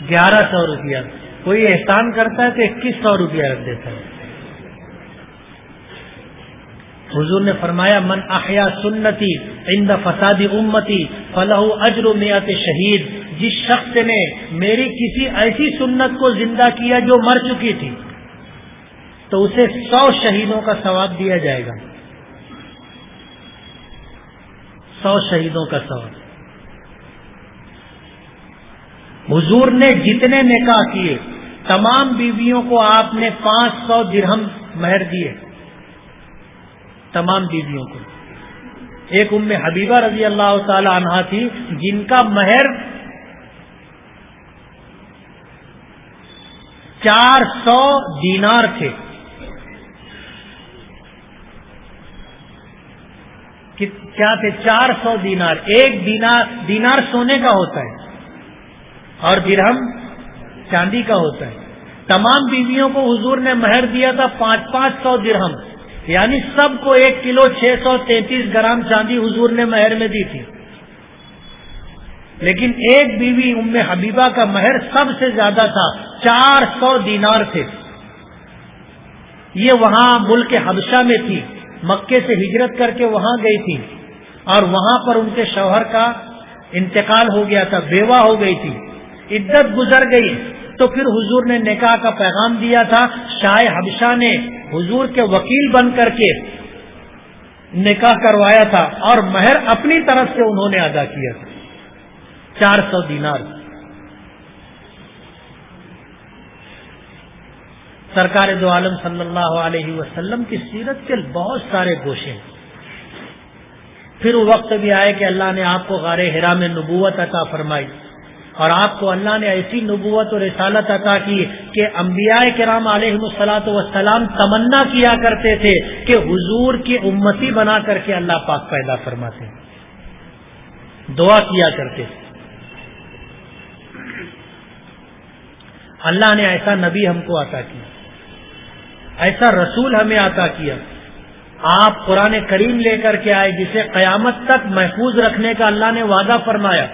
1100 روپیہ. کوئی احسان کرتا ہے تو 2100 روپیہ رکھ دیتا ہے. حضور نے فرمایا من احیا سنتی عند فساد امتی فلہ اجر 100 شہید. جس شخص نے میری کسی ایسی سنت کو زندہ کیا جو مر چکی تھی تو اسے 100 شہیدوں کا ثواب دیا جائے گا. 100 شہیدوں کا ثواب. حضور نے جتنے نکاح کیے تمام بیویوں کو آپ نے 500 درہم مہر دیے, تمام بیویوں کو. ایک ام حبیبہ رضی اللہ تعالی عنہا تھی جن کا مہر 400 دینار تھے. کیا تھے؟ 400 دینار. ایک دینار سونے کا ہوتا ہے اور درہم چاندی کا ہوتا ہے. تمام بیویوں کو حضور نے مہر دیا تھا 500 درہم, یعنی سب کو 1 کلو 633 گرام چاندی حضور نے مہر میں دی تھی. لیکن ایک بیوی ام حبیبہ کا مہر سب سے زیادہ تھا, 400 دینار تھے. یہ وہاں ملک حبشہ میں تھی, مکے سے ہجرت کر کے وہاں گئی تھی اور وہاں پر ان کے شوہر کا انتقال ہو گیا تھا، بیوہ ہو گئی تھی، عدت گزر گئی، تو پھر حضور نے نکاح کا پیغام دیا تھا. شاہ حبشہ نے حضور کے وکیل بن کر کے نکاح کروایا تھا اور مہر اپنی طرف سے انہوں نے ادا کیا تھا 400 دینار. سرکار دو عالم صلی اللہ علیہ وسلم کی سیرت کے بہت سارے گوشے ہیں. پھر وہ وقت بھی آئے کہ اللہ نے آپ کو غار حرا میں نبوت عطا فرمائی، اور آپ کو اللہ نے ایسی نبوت اور رسالت عطا کی کہ انبیاء کرام علیہم الصلاۃ والسلام تمنا کیا کرتے تھے کہ حضور کی امتی بنا کر کے اللہ پاک پیدا فرماتے ہیں، دعا کیا کرتے تھے. اللہ نے ایسا نبی ہم کو عطا کیا، ایسا رسول ہمیں عطا کیا. آپ قرآن کریم لے کر کے آئے جسے قیامت تک محفوظ رکھنے کا اللہ نے وعدہ فرمایا.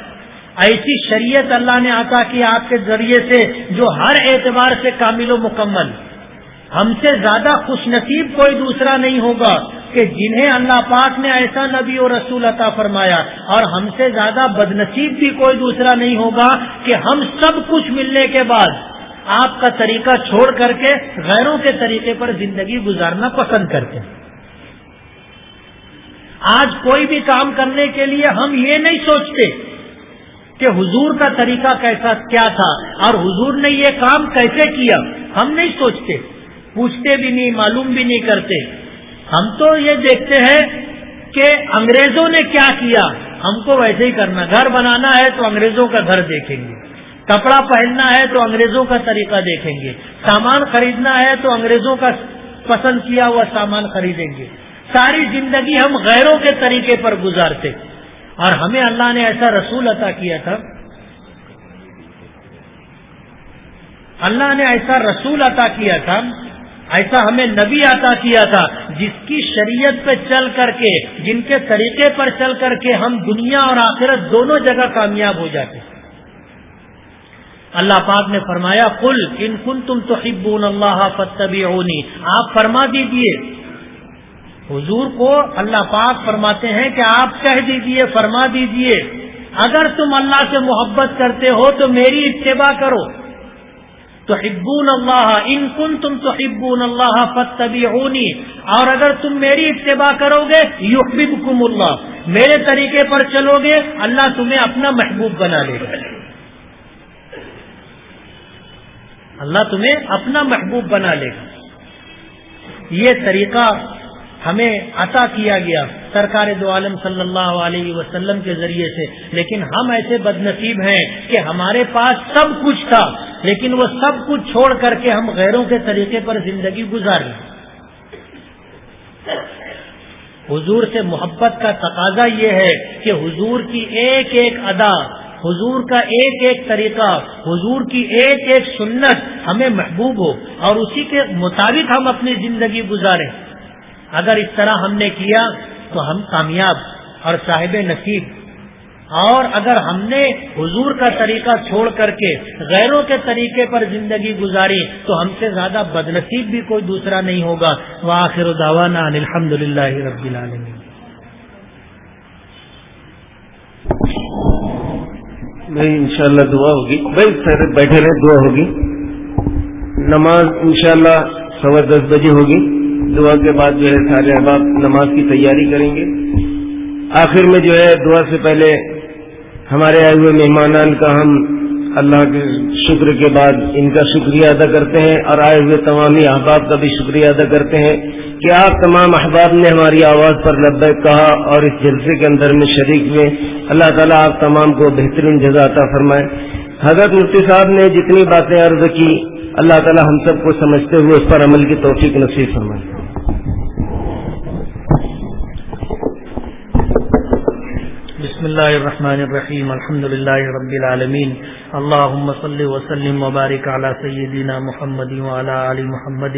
ایسی شریعت اللہ نے عطا کی آپ کے ذریعے سے جو ہر اعتبار سے کامل و مکمل. ہم سے زیادہ خوش نصیب کوئی دوسرا نہیں ہوگا کہ جنہیں اللہ پاک نے ایسا نبی اور رسول عطا فرمایا، اور ہم سے زیادہ بدنصیب بھی کوئی دوسرا نہیں ہوگا کہ ہم سب کچھ ملنے کے بعد آپ کا طریقہ چھوڑ کر کے غیروں کے طریقے پر زندگی گزارنا پسند کرتے ہیں. آج کوئی بھی کام کرنے کے لیے ہم یہ نہیں سوچتے کہ حضور کا طریقہ کیسا کیا تھا اور حضور نے یہ کام کیسے کیا، ہم نہیں سوچتے، پوچھتے بھی نہیں، معلوم بھی نہیں کرتے. ہم تو یہ دیکھتے ہیں کہ انگریزوں نے کیا کیا، ہم کو ویسے ہی کرنا. گھر بنانا ہے تو انگریزوں کا گھر دیکھیں گے، کپڑا پہننا ہے تو انگریزوں کا طریقہ دیکھیں گے، سامان خریدنا ہے تو انگریزوں کا پسند کیا ہوا سامان خریدیں گے. ساری زندگی ہم غیروں کے طریقے پر گزارتے، اور ہمیں اللہ نے ایسا رسول عطا کیا تھا، اللہ نے ایسا رسول عطا کیا تھا، ایسا ہمیں نبی عطا کیا تھا جس کی شریعت پہ چل کر کے، جن کے طریقے پر چل کر کے ہم دنیا اور آخرت دونوں جگہ کامیاب ہو جاتے. اللہ پاک نے فرمایا قل ان کنتم تحبون اللہ فاتبعونی، آپ فرما دیجئے. حضور کو اللہ پاک فرماتے ہیں کہ آپ کہہ دیجئے، فرما دیجئے اگر تم اللہ سے محبت کرتے ہو تو میری اتباع کرو. تحبون اللہ ان کنتم تحبون اللہ فاتبعونی، اور اگر تم میری اتباع کرو گے یحببکم اللہ، میرے طریقے پر چلو گے اللہ تمہیں اپنا محبوب بنا لے گا. اللہ تمہیں اپنا محبوب بنا لے گا. یہ طریقہ ہمیں عطا کیا گیا سرکار دو عالم صلی اللہ علیہ وسلم کے ذریعے سے. لیکن ہم ایسے بدنصیب ہیں کہ ہمارے پاس سب کچھ تھا، لیکن وہ سب کچھ چھوڑ کر کے ہم غیروں کے طریقے پر زندگی گزار رہے ہیں. حضور سے محبت کا تقاضا یہ ہے کہ حضور کی ایک ایک ادا، حضور کا ایک ایک طریقہ، حضور کی ایک ایک سنت ہمیں محبوب ہو اور اسی کے مطابق ہم اپنی زندگی گزاریں. اگر اس طرح ہم نے کیا تو ہم کامیاب اور صاحب نصیب. اور اگر ہم نے حضور کا طریقہ چھوڑ کر کے غیروں کے طریقے پر زندگی گزاری تو ہم سے زیادہ بدنصیب بھی کوئی دوسرا نہیں ہوگا. وآخر دعوانا ان الحمد للہ رب العالمین. بھائی انشاءاللہ دعا ہوگی. بھائی سر بیٹھے رہے، دعا ہوگی. نماز انشاءاللہ 10:15 بجے ہوگی. دعا کے بعد جو ہے سارے احباب نماز کی تیاری کریں گے. آخر میں جو ہے دعا سے پہلے ہمارے آئے ہوئے مہمانان کا ہم اللہ کے شکر کے بعد ان کا شکریہ ادا کرتے ہیں اور آئے ہوئے تمامی احباب کا بھی شکریہ ادا کرتے ہیں کہ آپ تمام احباب نے ہماری آواز پر لبیک کہا اور اس جلسے کے اندر میں شریک ہوئے. اللہ تعالیٰ آپ تمام کو بہترین جزا عطا فرمائے. حضرت مفتی صاحب نے جتنی باتیں عرض کی اللہ تعالیٰ ہم سب کو سمجھتے ہوئے اس پر عمل کی توفیق نصیب فرمائے. بسم اللہ الرحمن الرحیم الحمد للہ رب العالمین اللہم صلی وسلم وبارک علی سیدنا محمد وعلی آل محمد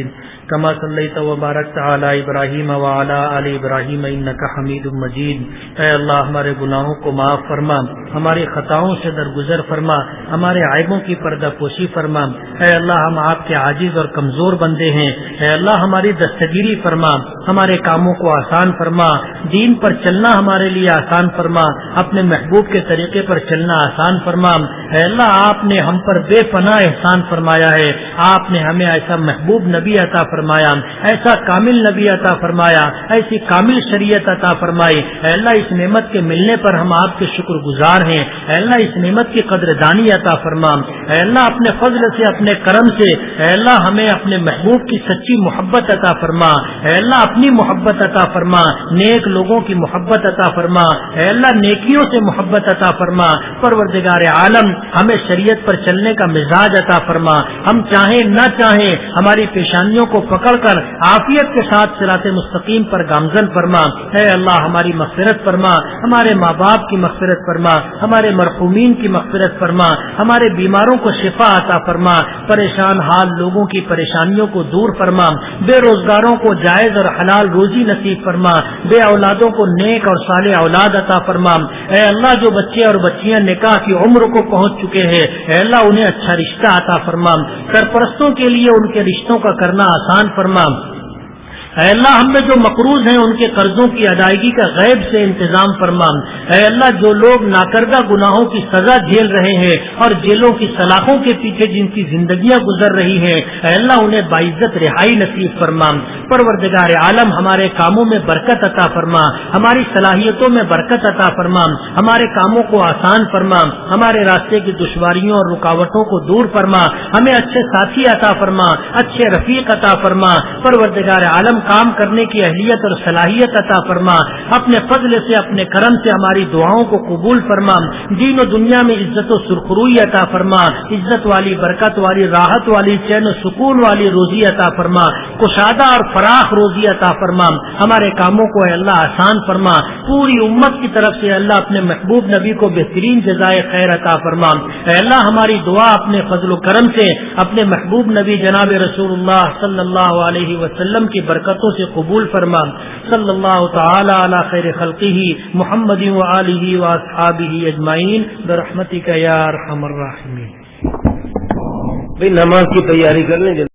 کما صلیت وبارکت علی ابراہیم وعلی آل ابراہیم انک حمید مجید. اے اللہ ہمارے گناہوں کو معاف فرما، ہماری خطاؤں سے درگزر فرما، ہمارے عیبوں کی پردہ پوشی فرما. اے اللہ ہم آپ کے عاجز اور کمزور بندے ہیں. اے اللہ ہماری دستگیری فرما، ہمارے کاموں کو آسان فرما، دین پر چلنا ہمارے لیے آسان فرما. اپنے محبوب کے طریقے پر چلنا آسان فرما۔ اے اللہ آپ نے ہم پر بے پناہ احسان فرمایا ہے، آپ نے ہمیں ایسا محبوب نبی عطا فرمایا، ایسا کامل نبی عطا فرمایا، ایسی کامل شریعت عطا فرمائی۔ اے اللہ اس نعمت کے ملنے پر ہم آپ کے شکر گزار ہیں۔ اے اللہ اس نعمت کی قدردانی عطا فرما۔ اے اللہ اپنے فضل سے، اپنے کرم سے اے اللہ ہمیں اپنے محبوب کی سچی محبت عطا فرما۔ اے اللہ اپنی محبت عطا فرما، نیک لوگوں کی محبت عطا فرما۔ اے اللہ نیکیوں سے محبت عطا فرما۔ پروردگار عالم ہمیں شریعت پر چلنے کا مزاج عطا فرما۔ ہم چاہیں نہ چاہیں ہماری پیشانیوں کو پکڑ کر عافیت کے ساتھ صراط مستقیم پر گامزن فرما۔ اے اللہ ہماری مغفرت فرما، ہمارے ماں باپ کی مغفرت فرما، ہمارے مرحومین کی مغفرت فرما، ہمارے بیماروں کو شفا عطا فرما، پریشان حال لوگوں کی پریشانیوں کو دور فرما، بے روزگاروں کو جائز اور حلال روزی نصیب فرما، بے اولادوں کو نیک اور صالح اولاد عطا فرما۔ اے اللہ جو بچے اور بچیاں نکاح کی عمر کو پہنچ چکے ہیں اے اللہ انہیں اچھا رشتہ عطا فرما، سرپرستوں کے لیے ان کے رشتوں کا کرنا آسان فرما۔ اے اللہ ہم میں جو مقروض ہیں ان کے قرضوں کی ادائیگی کا غیب سے انتظام فرما۔ اے اللہ جو لوگ ناکردہ گناہوں کی سزا جھیل رہے ہیں اور جیلوں کی سلاخوں کے پیچھے جن کی زندگیاں گزر رہی ہیں اے اللہ انہیں باعزت رہائی نصیب فرما۔ پروردگار عالم ہمارے کاموں میں برکت عطا فرما، ہماری صلاحیتوں میں برکت عطا فرما، ہمارے کاموں کو آسان فرما، ہمارے راستے کی دشواریوں اور رکاوٹوں کو دور فرما، ہمیں اچھے ساتھی عطا فرما، اچھے رفیق عطا فرما۔ پروردگار عالم کام کرنے کی اہلیت اور صلاحیت عطا فرما، اپنے فضل سے اپنے کرم سے ہماری دعاؤں کو قبول فرما، دین و دنیا میں عزت و سرخروئی عطا فرما، عزت والی، برکت والی، راحت والی، چین و سکون والی روزی عطا فرما، کشادہ اور فراخ روزی عطا فرما، ہمارے کاموں کو اے اللہ آسان فرما، پوری امت کی طرف سے اللہ اپنے محبوب نبی کو بہترین جزائے خیر عطا فرما۔ اے اللہ ہماری دعا اپنے فضل و کرم سے اپنے محبوب نبی جناب رسول اللہ صلی اللہ علیہ وسلم کی برکتوں سے قبول فرما۔ صلی اللہ تعالی علی خیر خلقہ محمد و آلہ و اصحابہ اجمعین برحمتک یا ارحم الراحمین۔ نماز کی تیاری کر لیں۔